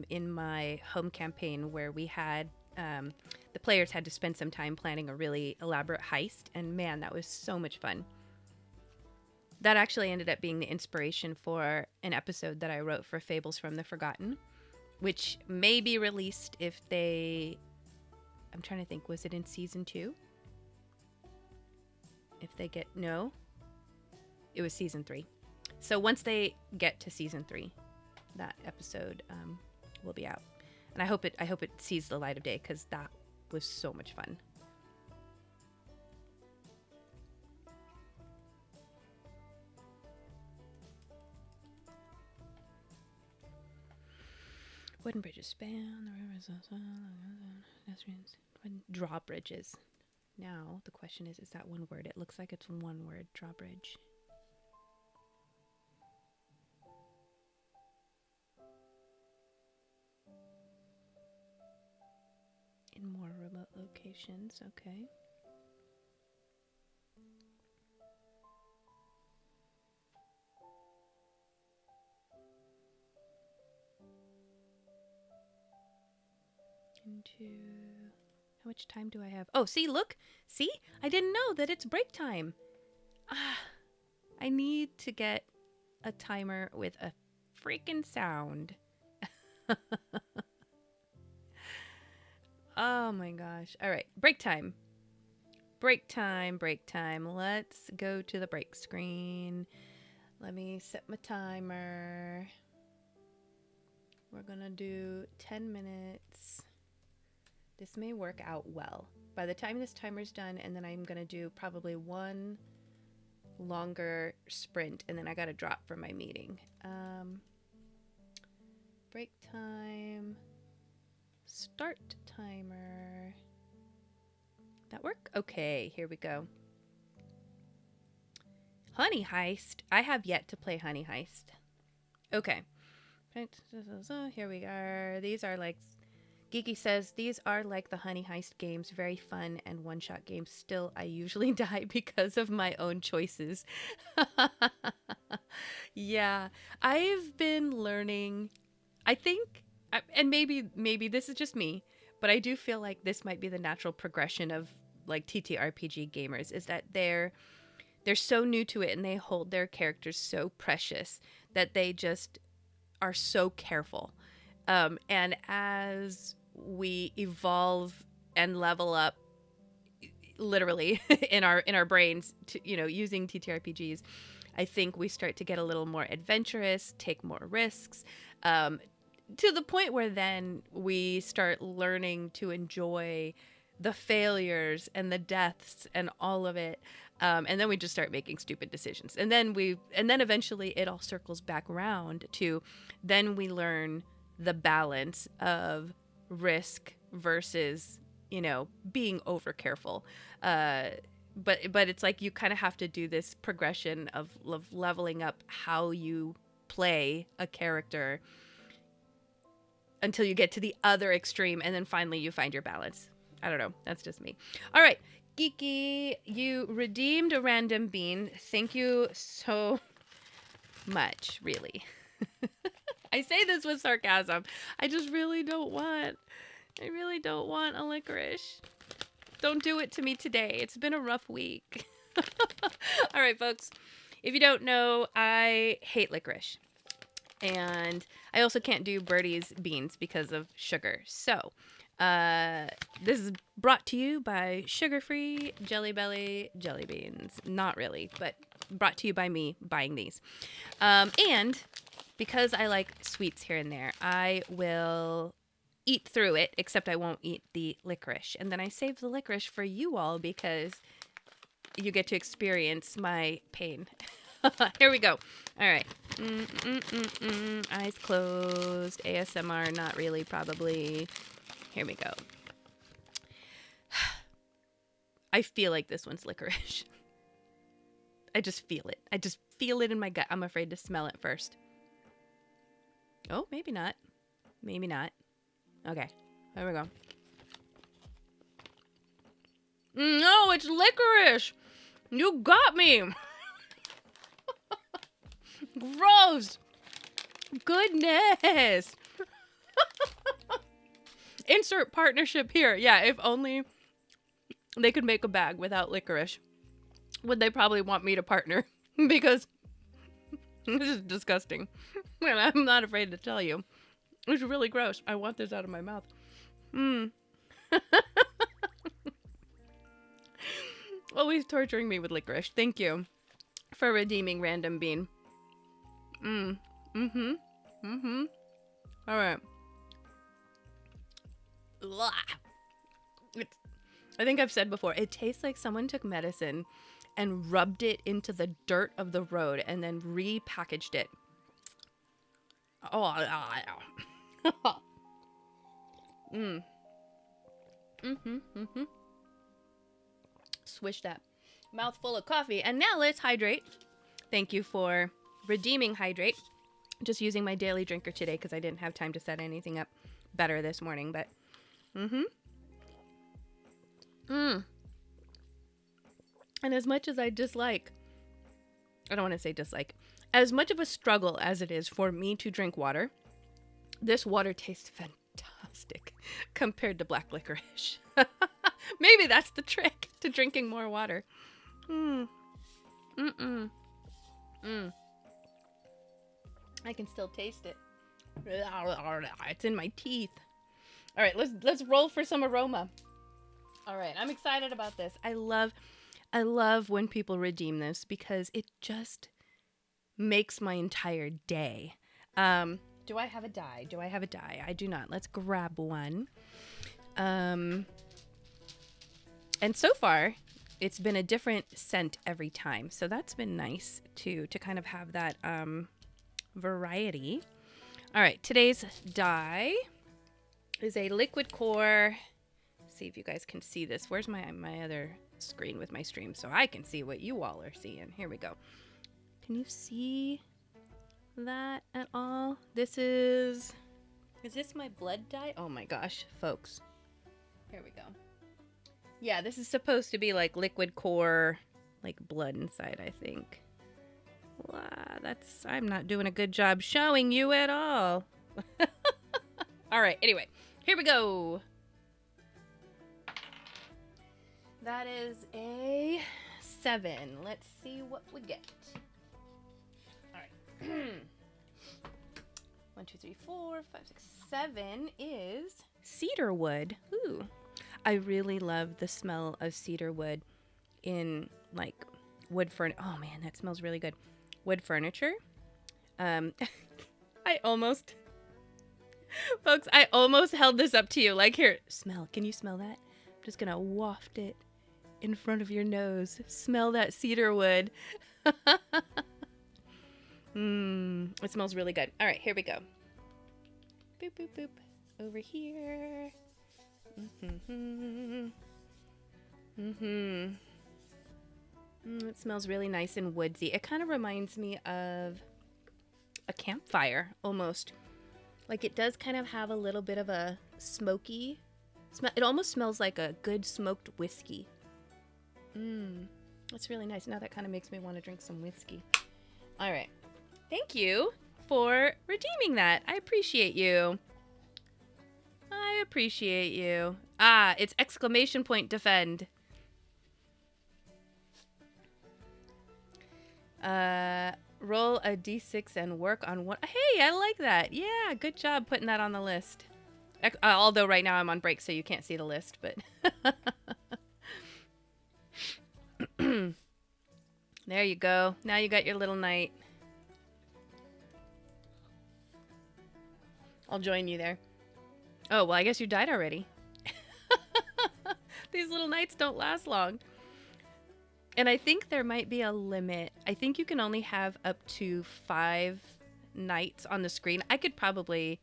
in my home campaign where we had the players had to spend some time planning a really elaborate heist, and man, that was so much fun. That actually ended up being the inspiration for an episode that I wrote for Fables from the Forgotten, which may be released if they... I'm trying to think, was it in season 2? If they get... No. It was season 3. So once they get to season 3, that episode will be out. And I hope it sees the light of day because that was so much fun. Wooden bridges span the rivers. Drawbridges. Now the question is that one word? It looks like it's one word. Drawbridge. In more remote locations. Okay. How much time do I have? Oh, see, look. See? I didn't know that it's break time. I need to get a timer with a freaking sound. Oh my gosh. All right, break time. Break time, break time. Let's go to the break screen. Let me set my timer. We're gonna do 10 minutes. This may work out well. By the time this timer's done, and then I'm gonna do probably one longer sprint, and then I gotta drop for my meeting. Break time. Start timer. That work? Okay, here we go. Honey Heist. I have yet to play Honey Heist. Okay. Here we are. These are like... Geeky says, these are like the Honey Heist games. Very fun and one-shot games. Still, I usually die because of my own choices. Yeah. I've been learning... I think... And maybe this is just me, but I do feel like this might be the natural progression of like TTRPG gamers, is that they're so new to it and they hold their characters so precious that they just are so careful. And as we evolve and level up, literally in our brains, to, using TTRPGs, I think we start to get a little more adventurous, take more risks. To the point where then we start learning to enjoy the failures and the deaths and all of it. And then we just start making stupid decisions. And then eventually it all circles back around to, then we learn the balance of risk versus, being over careful. But it's like you kind of have to do this progression of leveling up how you play a character until you get to the other extreme, and then finally you find your balance. I don't know. That's just me. All right. Geeky, you redeemed a random bean. Thank you so much, really. I say this with sarcasm. I really don't want a licorice. Don't do it to me today. It's been a rough week. All right, folks. If you don't know, I hate licorice. And I also can't do Birdie's beans because of sugar. So, this is brought to you by sugar-free Jelly Belly jelly beans. Not really, but brought to you by me buying these. And because I like sweets here and there, I will eat through it, except I won't eat the licorice. And then I save the licorice for you all because you get to experience my pain. Here we go. All right. Eyes closed. ASMR, not really, probably. Here we go. I feel like this one's licorice. I just feel it. I just feel it in my gut. I'm afraid to smell it first. Oh, maybe not. Maybe not. Okay. There we go. No, it's licorice. You got me. Gross. Goodness. Insert partnership here. Yeah, if only they could make a bag without licorice, would they probably want me to partner? Because this is disgusting. And I'm not afraid to tell you. It's really gross. I want this out of my mouth. Always torturing me with licorice. Thank you for redeeming Random Bean. All right. I think I've said before, it tastes like someone took medicine and rubbed it into the dirt of the road and then repackaged it. Swish that. Mouthful of coffee. And now let's hydrate. Thank you for redeeming hydrate. Just using my daily drinker today because I didn't have time to set anything up better this morning, but and as much as I don't want to say dislike, as much of a struggle as it is for me to drink water, this water tastes fantastic. caustic compared to black licorice. Maybe that's the trick to drinking more water. Mm. Mm-mm. Mm. I can still taste it. It's in my teeth. All right, let's roll for some aroma. All right, I'm excited about this. I love when people redeem this because it just makes my entire day. Do I have a die? I do not. Let's grab one. And so far, it's been a different scent every time. So that's been nice to kind of have that variety. All right, today's die is a liquid core. See if you guys can see this. Where's my other screen with my stream so I can see what you all are seeing? Here we go. Can you see that at all? This is this my blood dye? Oh my gosh, folks. Here we go. Yeah, this is supposed to be like liquid core, like blood inside, I think. Wow, I'm not doing a good job showing you at all. All right, anyway, here we go. That is a 7. Let's see what we get. All right. 1, 2, 3, 4, 5, 6, 7 is cedar wood. Ooh. I really love the smell of cedar wood in like wood furniture. Oh man, that smells really good. Wood furniture. Folks, I almost held this up to you. Like, here, smell. Can you smell that? I'm just gonna waft it in front of your nose. Smell that cedar wood. It smells really good. All right, here we go. Boop, boop, boop. Over here. It smells really nice and woodsy. It kind of reminds me of a campfire, almost. Like, it does kind of have a little bit of a smoky smell. It almost smells like a good smoked whiskey. That's really nice. Now that kind of makes me want to drink some whiskey. All right. Thank you for redeeming that. I appreciate you. It's exclamation point defend. Roll a d6 and work on what? Hey, I like that. Yeah, good job putting that on the list. Although right now I'm on break, so you can't see the list, but... There you go. Now you got your little knight. I'll join you there. Oh, well, I guess you died already. These little knights don't last long. And I think there might be a limit. I think you can only have up to 5 knights on the screen. I could probably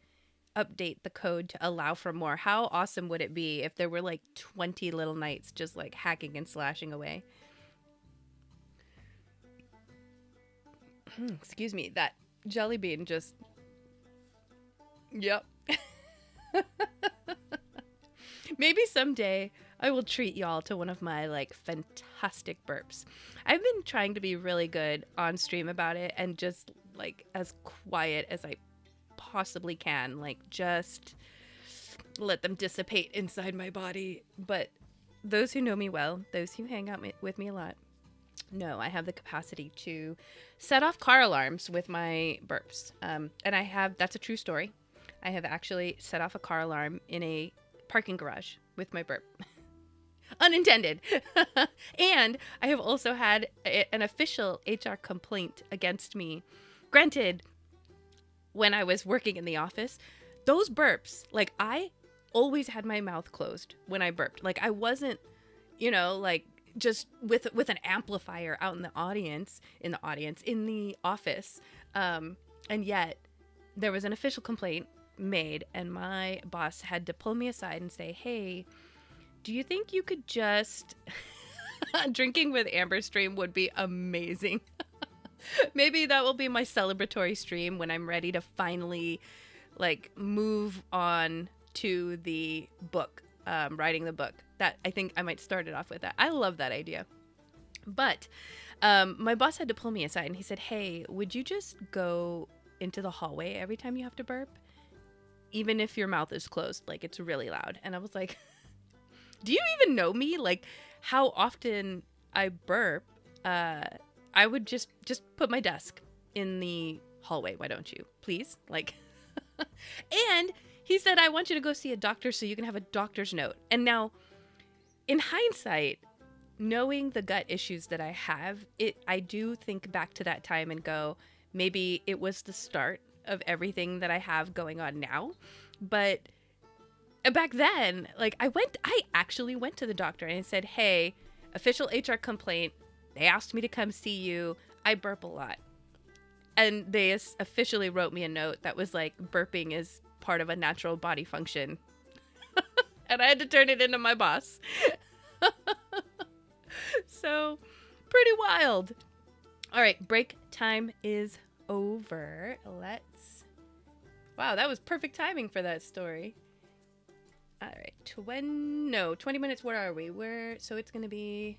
update the code to allow for more. How awesome would it be if there were like 20 little knights just like hacking and slashing away? Excuse me, that jelly bean just... Yep. Maybe someday I will treat y'all to one of my like fantastic burps. I've been trying to be really good on stream about it and just like as quiet as I possibly can, like just let them dissipate inside my body. But those who know me well, those who hang out with me a lot, know I have the capacity to set off car alarms with my burps. And that's a true story. I have actually set off a car alarm in a parking garage with my burp. Unintended. And I have also had an official HR complaint against me. Granted, when I was working in the office, those burps, like I always had my mouth closed when I burped. Like I wasn't, like just with an amplifier out in the office. And yet there was an official complaint made and my boss had to pull me aside and say, hey, do you think you could just... Drinking with Amber stream would be amazing. Maybe that will be my celebratory stream when I'm ready to finally like move on to the book, writing the book. That I think I might start it off with that. I love that idea. But my boss had to pull me aside and he said, hey, would you just go into the hallway every time you have to burp? even if your mouth is closed, like it's really loud. And I was like, do you even know me? Like how often I burp, I would just put my desk in the hallway. Why don't you? Please? Like and he said, I want you to go see a doctor so you can have a doctor's note. And now, in hindsight, knowing the gut issues that I have, I do think back to that time and go, maybe it was the start of everything that I have going on now. But back then, like I actually went to the doctor and said, hey, official HR complaint. They asked me to come see you. I burp a lot. And they officially wrote me a note that was like, burping is part of a natural body function. And I had to turn it into my boss. So, pretty wild. All right, break time is over. Wow, that was perfect timing for that story. All right, 20 minutes. Where are we? So it's going to be,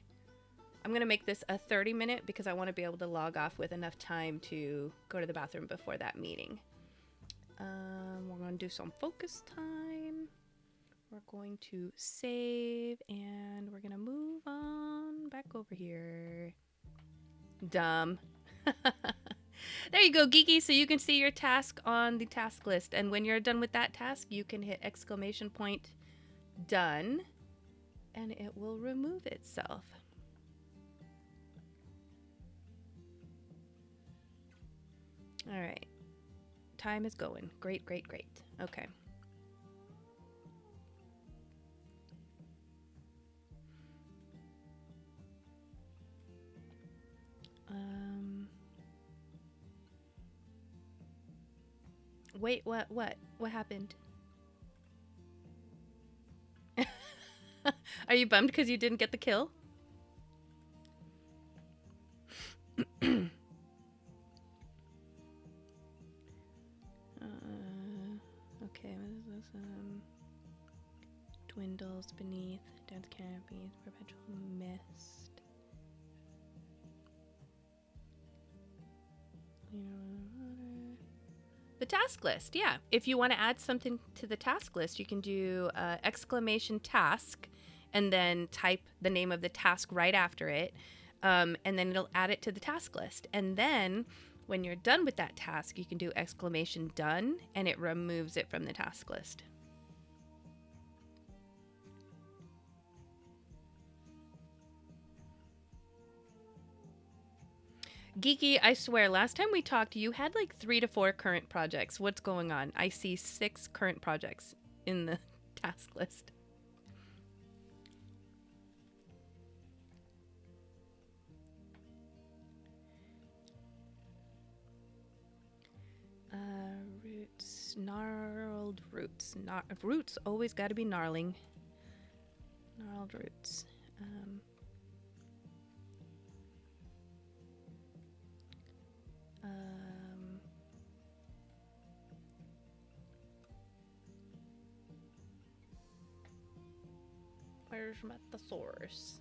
I'm going to make this a 30-minute because I want to be able to log off with enough time to go to the bathroom before that meeting. We're going to do some focus time. We're going to save and we're going to move on back over here. Dumb. There you go, Geeky. So you can see your task on the task list. And when you're done with that task, you can hit exclamation point done and it will remove itself. All right. Time is going. Great, great, great. Okay. Wait, what happened? Are you bummed because you didn't get the kill? Okay, what is this? Dwindles beneath, dense canopies, perpetual mist. The task list, yeah. If you want to add something to the task list, you can do exclamation task and then type the name of the task right after it. And then it'll add it to the task list. And then when you're done with that task, you can do exclamation done and it removes it from the task list. Geeky, I swear, last time we talked, you had like 3 to 4 current projects. What's going on? I see 6 current projects in the task list. Roots, gnarled roots. Roots always got to be gnarling. Gnarled roots. Where's Metasaurus?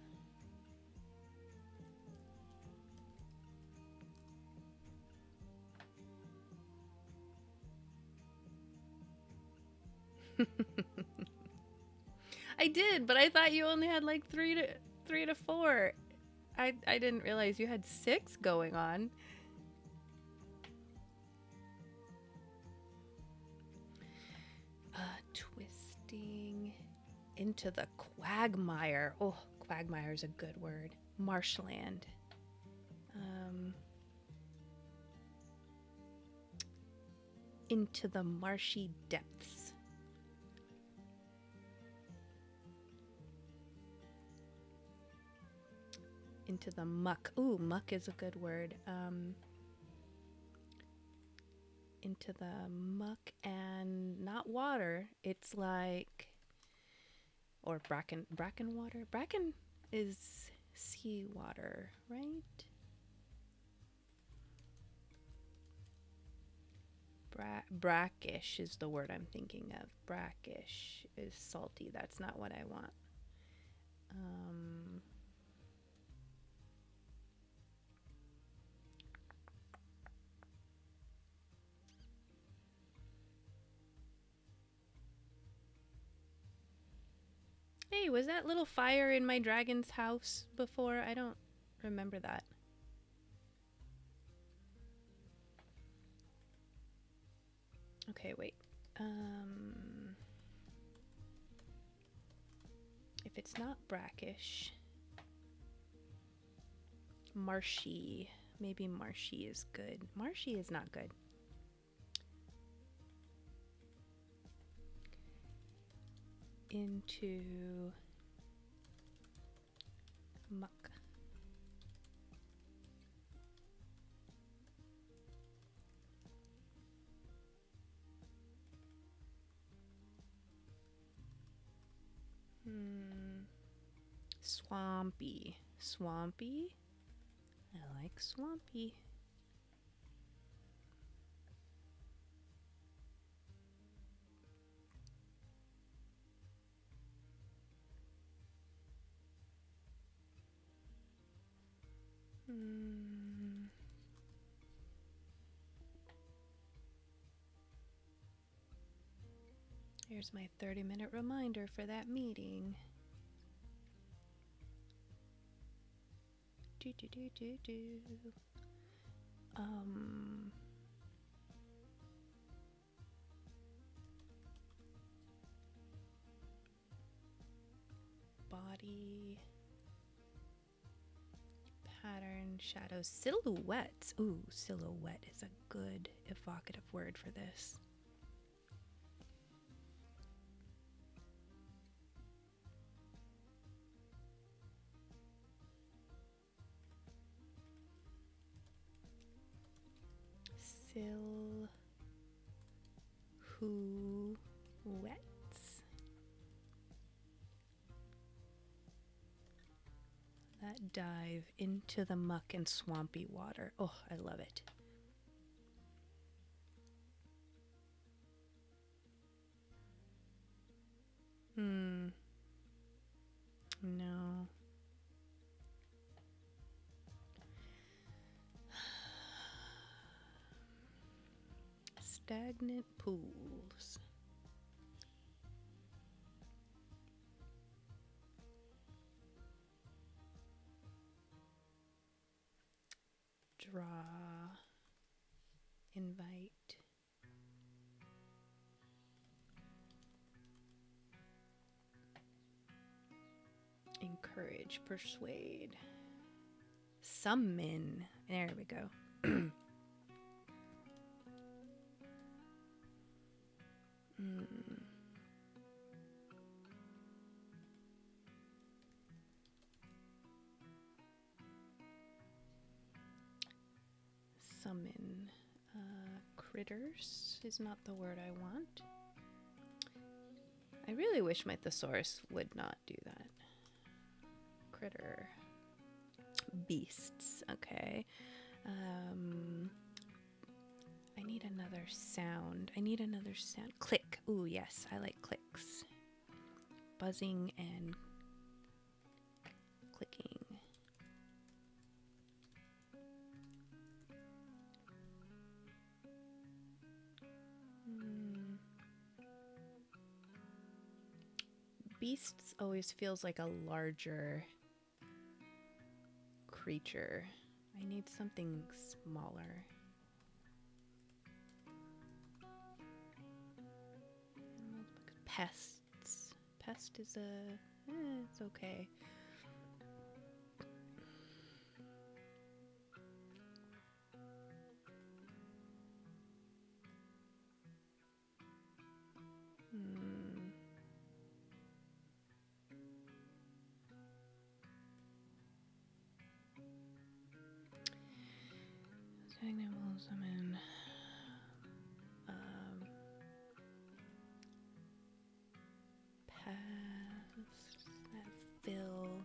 I did, but I thought you only had like 3 to 4. I didn't realize you had 6 going on. Twisting into the quagmire. Oh, quagmire is a good word. Marshland. Into the marshy depths. Into the muck. Ooh, muck is a good word. Into the muck and not water. It's like, or bracken water. Bracken is seawater, right? Brackish is the word I'm thinking of. Brackish is salty. That's not what I want. Hey, was that little fire in my dragon's house before? I don't remember that. Okay, wait. If it's not brackish, marshy. Maybe marshy is good. Marshy is not good. Into muck. Swampy. Swampy? I like swampy. Here's my 30-minute reminder for that meeting. Body, pattern, shadows, silhouettes. Ooh, silhouette is a good evocative word for this. Silhouettes. That dive into the muck and swampy water. Oh, I love it. No. Stagnant pools. Draw. Invite. Encourage. Persuade. Summon. There we go. Summon. Critters is not the word I want. I really wish my thesaurus would not do that. Critter. Beasts. Okay. I need another sound. Click. Ooh, yes, I like clicks. Buzzing and clicking. Beasts always feels like a larger creature. I need something smaller. Pests. Pest is it's okay. Animals, I mean, paths that fill.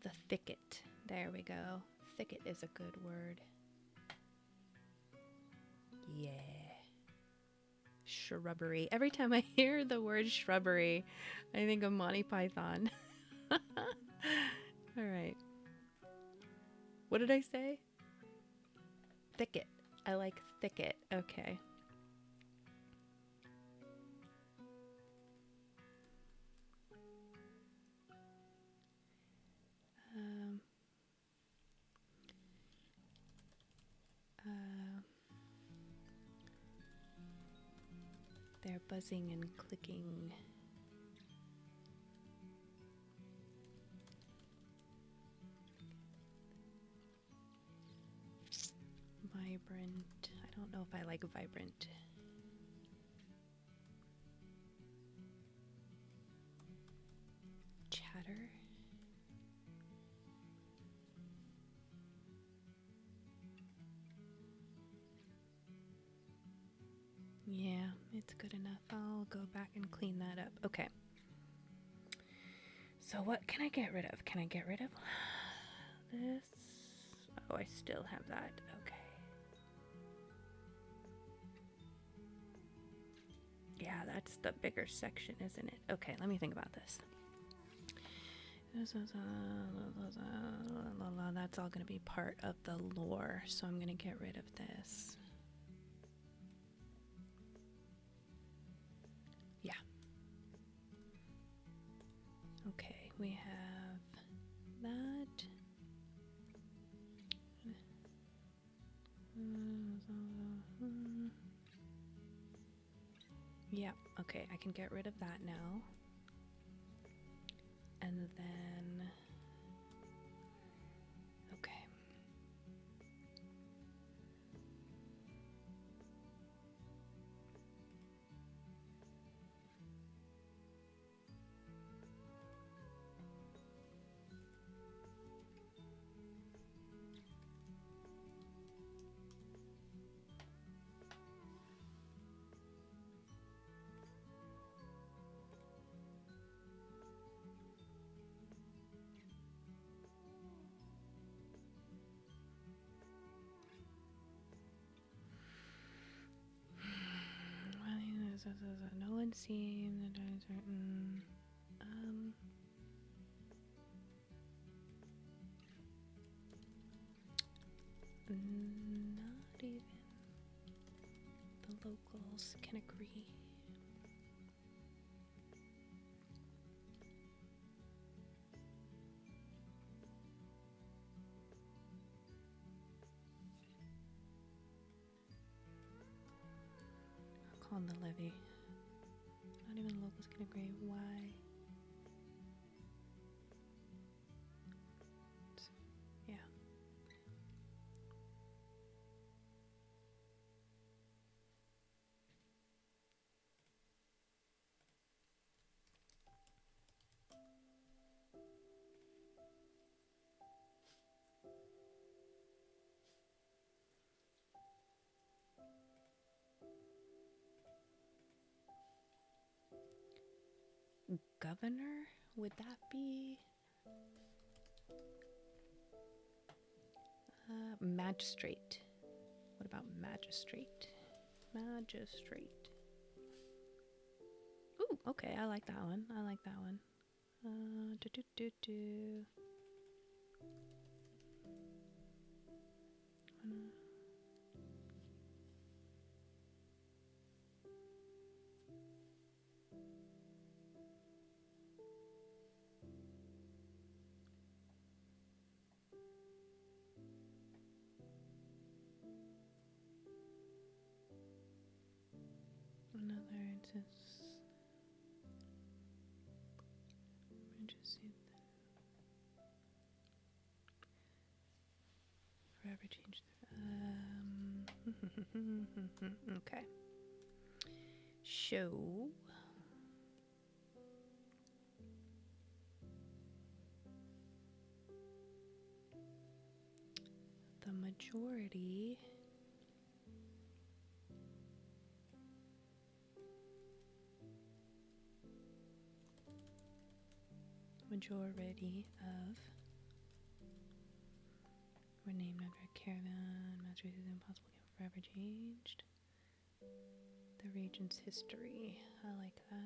The thicket. There we go. Thicket is a good word. Yeah. shrubbery. Every time I hear the word shrubbery, I think of Monty Python. All right. What did I say? Thicket. I like thicket. Okay. They're buzzing and clicking. Vibrant. I don't know if I like vibrant. Chatter. Yeah, it's good enough. I'll go back and clean that up. Okay. So what can I get rid of? Can I get rid of this? Oh, I still have that. Okay. Yeah, that's the bigger section, isn't it? Okay, let me think about this. That's all going to be part of the lore, so I'm going to get rid of this. Yeah. Okay, we have that. Yeah, okay, I can get rid of that now. And then, okay. No one seemed that I was certain. Not even the locals can agree. I'll call the levy. Not even the locals can agree. Why? Yeah. Governor? Would that be magistrate? What about magistrate? Magistrate. Ooh, okay, I like that one. I like that one. Another just forever change. Okay. Show. The majority of were named after a caravan. Master is impossible, forever changed. The The region's history. I like that.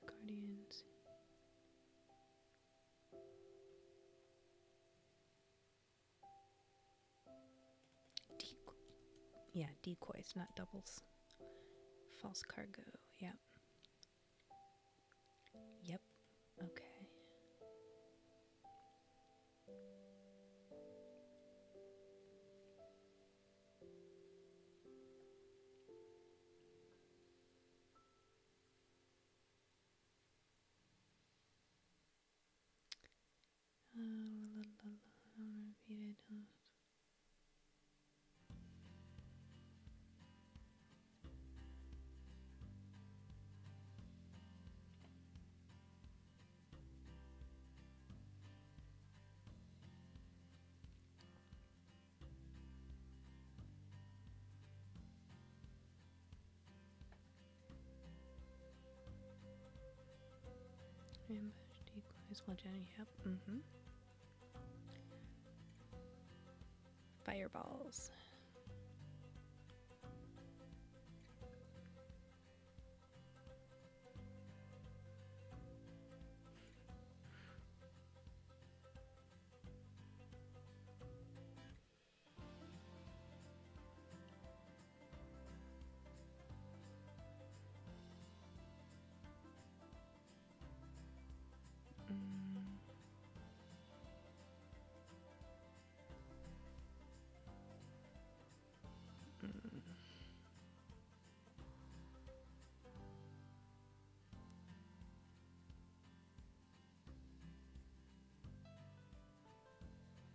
Guardians. Yeah, decoys, not doubles. False cargo. Yep. Yep. Okay. Repeated. Ambush, decoys, while Jenny. Yep. Fireballs.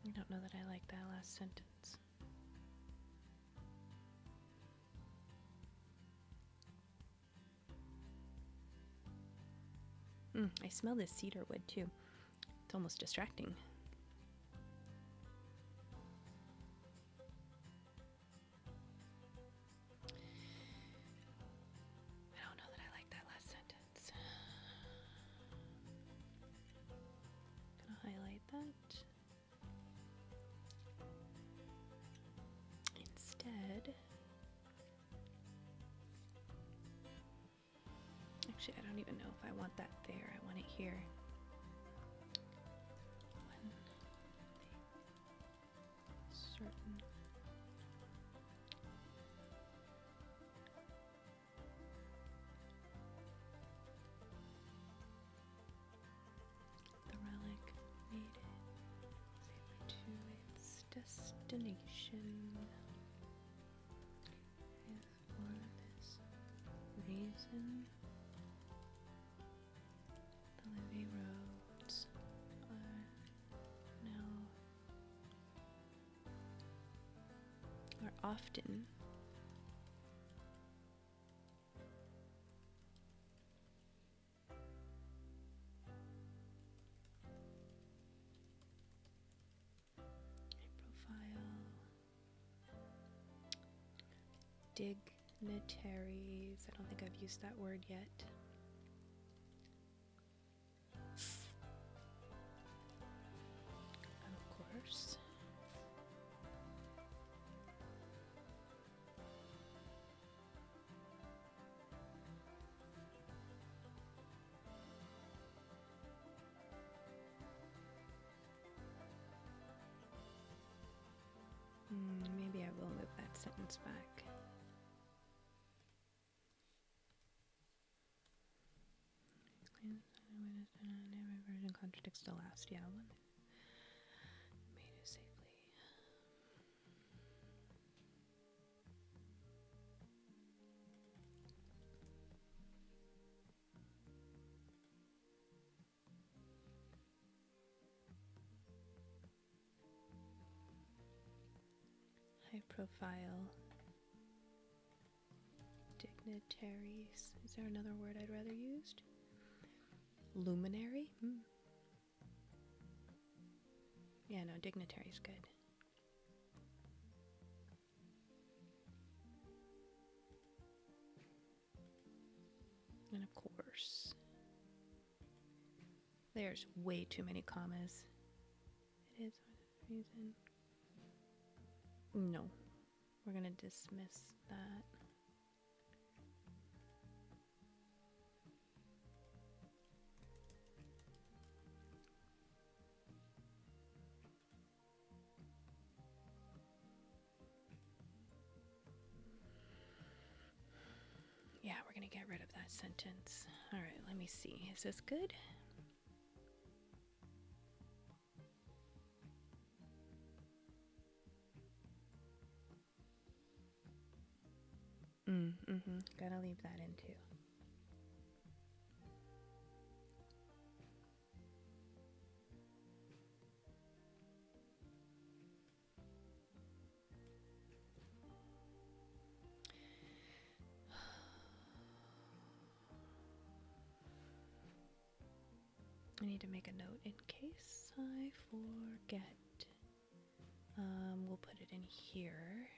I don't know that I like that last sentence. I smell this cedar wood too. It's almost distracting. I don't know that I like that last sentence. Gonna highlight that. Instead, actually, I don't even know if I want that there. I want it here. Certain. The relic made it safely to its destination. And for this reason, the Levy roads are often profile dignitaries. I don't think I've used that word yet. Of course. Maybe I will move that sentence back. Every version contradicts the last. Yeah, one made it safely. High profile Dignitaries. Is there another word I'd rather used? Luminary? Yeah, no, dignitary's good. And of course, there's way too many commas. It is for the reason. No, we're gonna dismiss that. Yeah, we're gonna get rid of that sentence. All right, let me see. Is this good? Gotta leave that in too. I need to make a note in case I forget. We'll put it in here.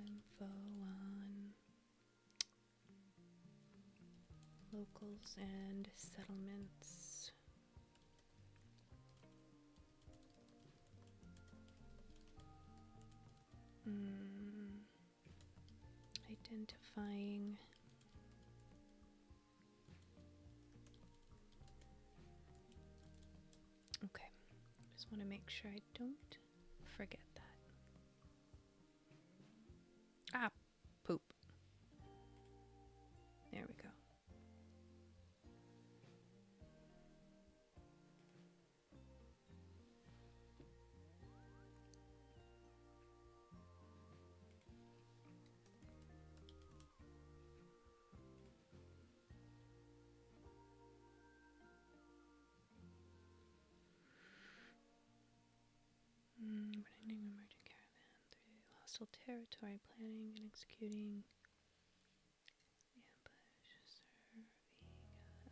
Info on locals and settlements. Identifying okay, just want to make sure I don't forget that. Ah, poop. There we go. Running emergent caravan through hostile territory, planning and executing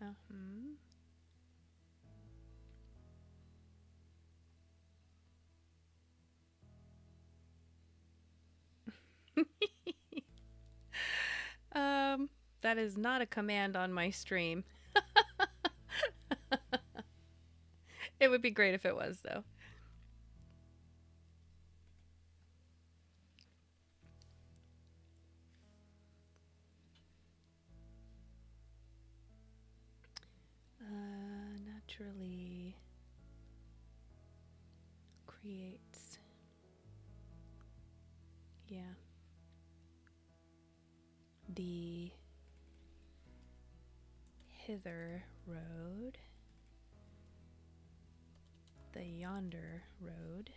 the ambush, that is not a command on my stream. It would be great if it was, though. Naturally creates, yeah, the hither road, the yonder road.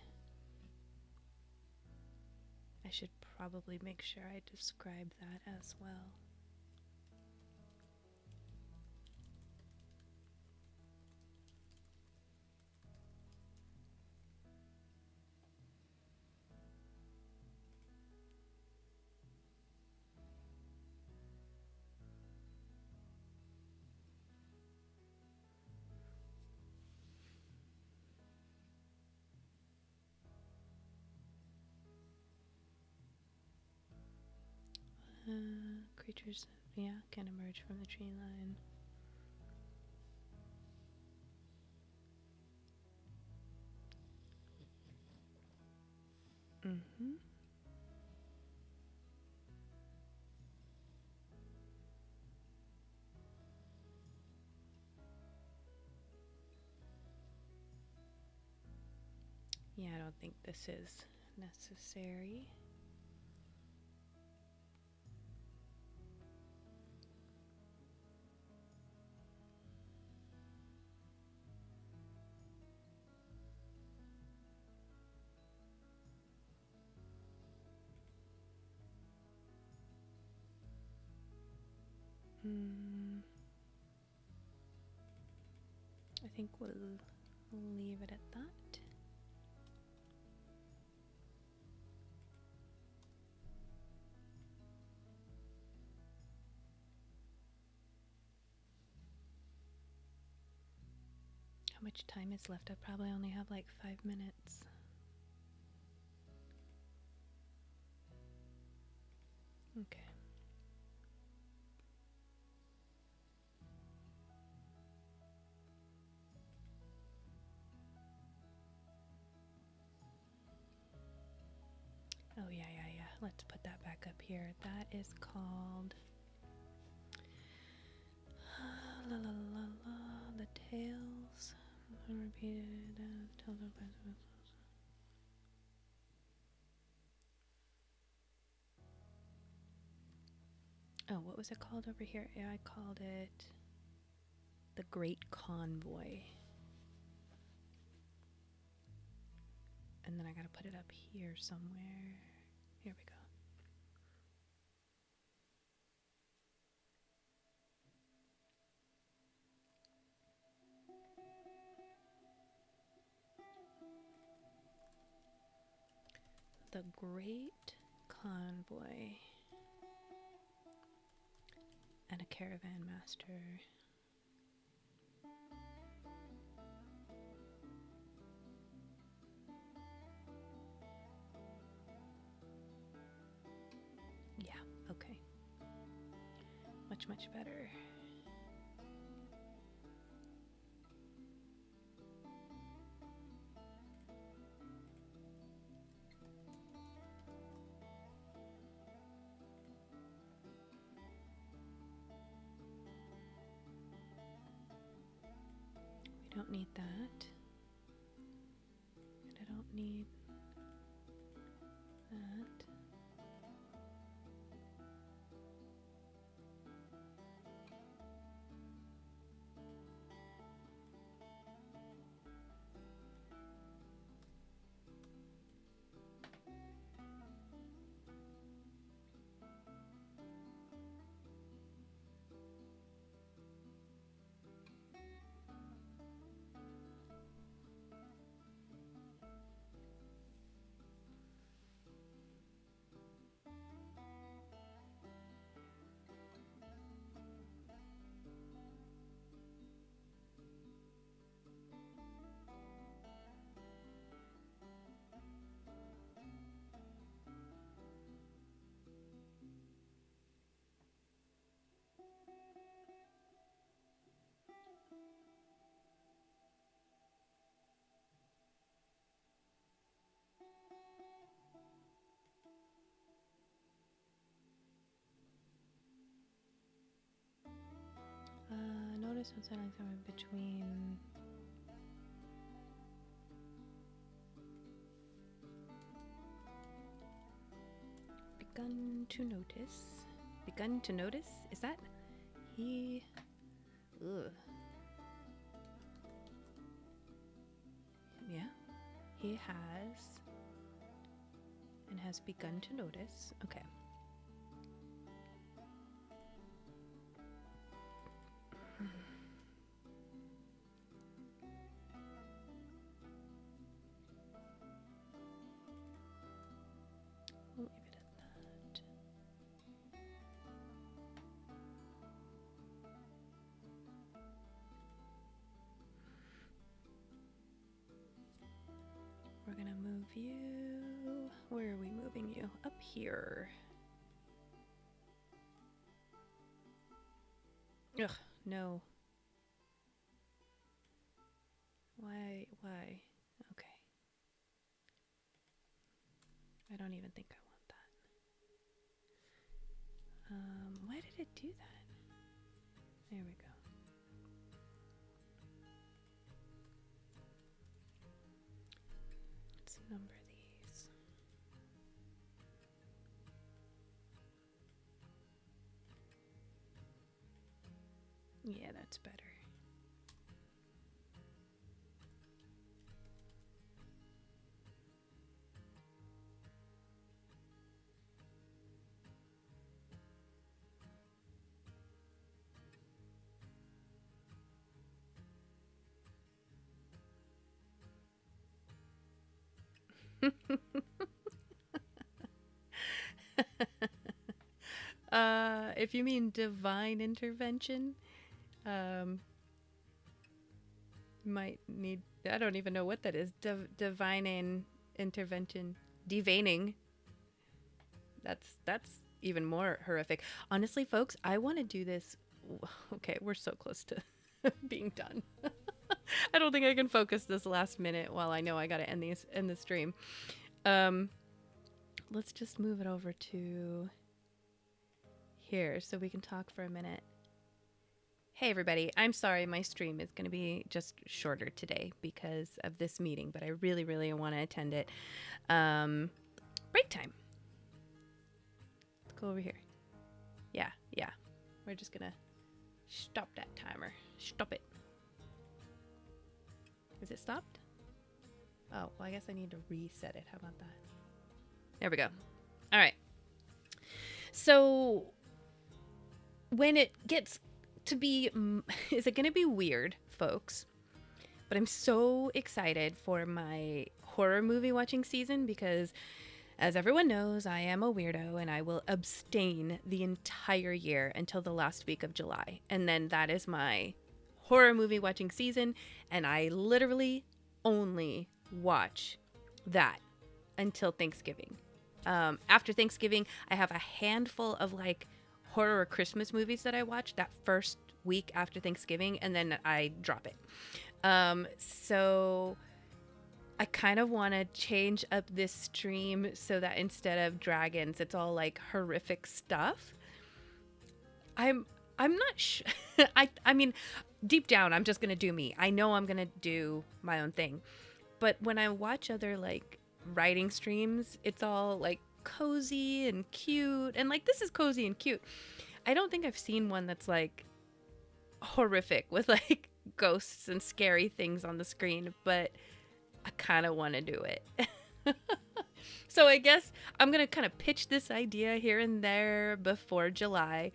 I should probably make sure I describe that as well. Creatures, yeah, can emerge from the tree line. Yeah, I don't think this is necessary. I think we'll leave it at that. much time is left. I probably only have like 5 minutes. Okay. Oh, yeah. Let's put that back up here. That is called la la la la, the tales. Repeated tales of. Oh, what was it called over here? Yeah, I called it The Great Convoy. And then I gotta put it up here somewhere. Here we go. The Great Convoy. And a Caravan Master. Yeah, okay. Much better. We don't need that. And I don't need that. Notice what's happening somewhere between. Begun to notice. Begun to notice? Is that he? Ugh. Yeah. He has. And has begun to notice. Okay. We'll leave it at that. We're gonna move you. Where are we moving you? Up here. Ugh, no. Why? Okay. I don't even think I want that. Why did it do that? There we go. Let's number these. Yeah, that's better. If you mean divine intervention, Might need, I don't even know what that is. Divining intervention. Deveining. That's even more horrific. Honestly, folks, I want to do this. Okay, we're so close to being done. I don't think I can focus this last minute while I know I got to end the stream. Um, let's just move it over to here so we can talk for a minute. Hey everybody, I'm sorry my stream is going to be just shorter today because of this meeting, but I really, really want to attend it. Break time. Let's go over here. Yeah. We're just going to stop that timer. Stop it. Is it stopped? Oh, well, I guess I need to reset it. How about that? There we go. All right. So when it gets to be, is it going to be weird, folks? But I'm so excited for my horror movie watching season because, as everyone knows, I am a weirdo and I will abstain the entire year until the last week of July. And then that is my horror movie watching season. And I literally only watch that until Thanksgiving. After Thanksgiving, I have a handful of like horror or Christmas movies that I watch that first week after Thanksgiving, and then I drop it. So I kind of want to change up this stream so that instead of dragons, it's all like horrific stuff. I'm not sure. I mean, deep down, I'm just gonna do me. I know I'm gonna do my own thing, but when I watch other like writing streams, it's all like cozy and cute, and like this is cozy and cute. I don't think I've seen one that's like horrific with like ghosts and scary things on the screen, but I kind of want to do it. So I guess I'm going to kind of pitch this idea here and there before July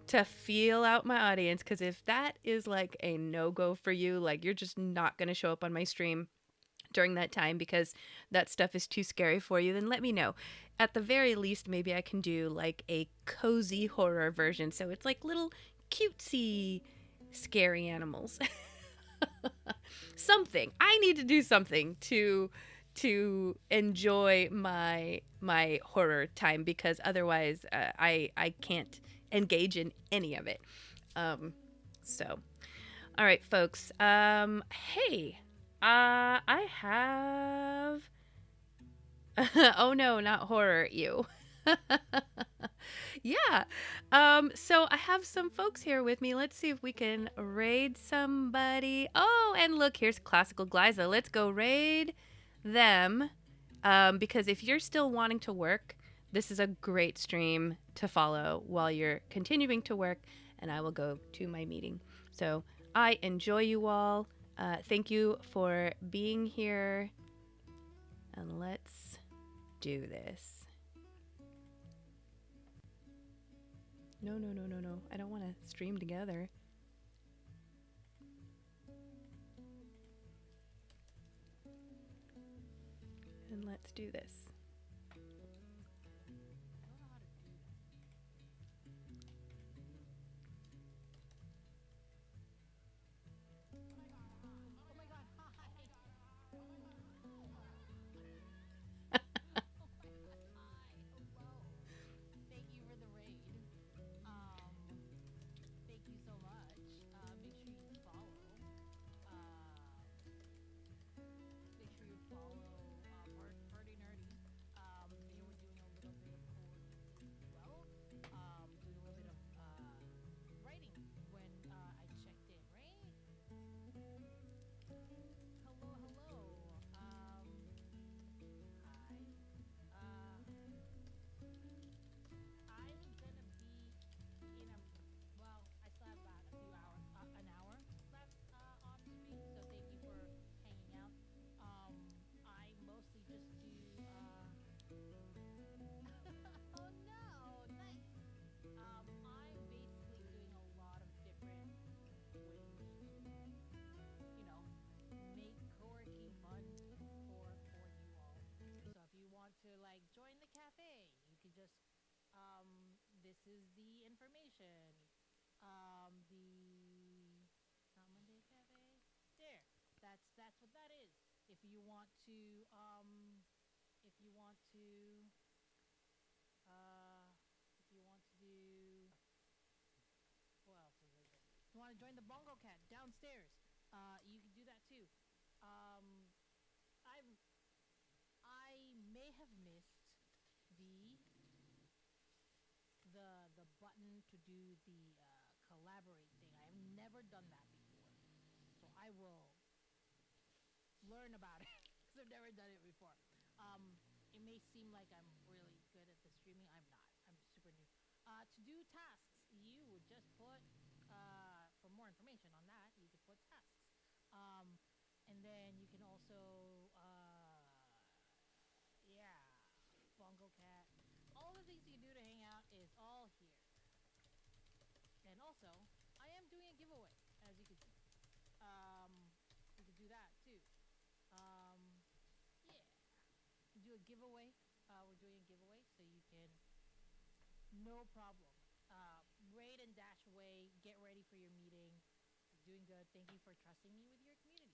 to feel out my audience, because if that is like a no-go for you, like you're just not going to show up on my stream during that time because that stuff is too scary for you, then let me know. At the very least, maybe I can do like a cozy horror version. So it's like little cutesy scary animals. Something. I need to do something to enjoy my horror time because otherwise I can't engage in any of it. So all right, folks. Hey, I have. Oh no, not horror. You. Yeah. So I have some folks here with me. Let's see if we can raid somebody. Oh, and look, here's Classical Glyza. Let's go raid them. Because if you're still wanting to work, this is a great stream to follow while you're continuing to work, and I will go to my meeting. So I enjoy you all. Thank you for being here. And let's do this. No. I don't want to stream together. And let's do this. you want to, if you want to, if you want to do, what else is it? If you want to join the Bongo Cat downstairs, you can do that too. Um, I've I may have missed the the button to do the collaborate thing. I have never done that before, so I will learn about it because I've never done it before. It may seem like I'm really good at the streaming. I'm not. I'm super new. To do tasks, you would just put. For more information on that, you could put tasks. Um, and then you can also, yeah, Bongo Cat. All the things you can do to hang out is all here. And also, I am doing a giveaway, as you can see. You can do that too. Um, yeah, do a giveaway. We're doing a giveaway, so you can, no problem. Raid and dash away. Get ready for your meeting. You're doing good. Thank you for trusting me with your community.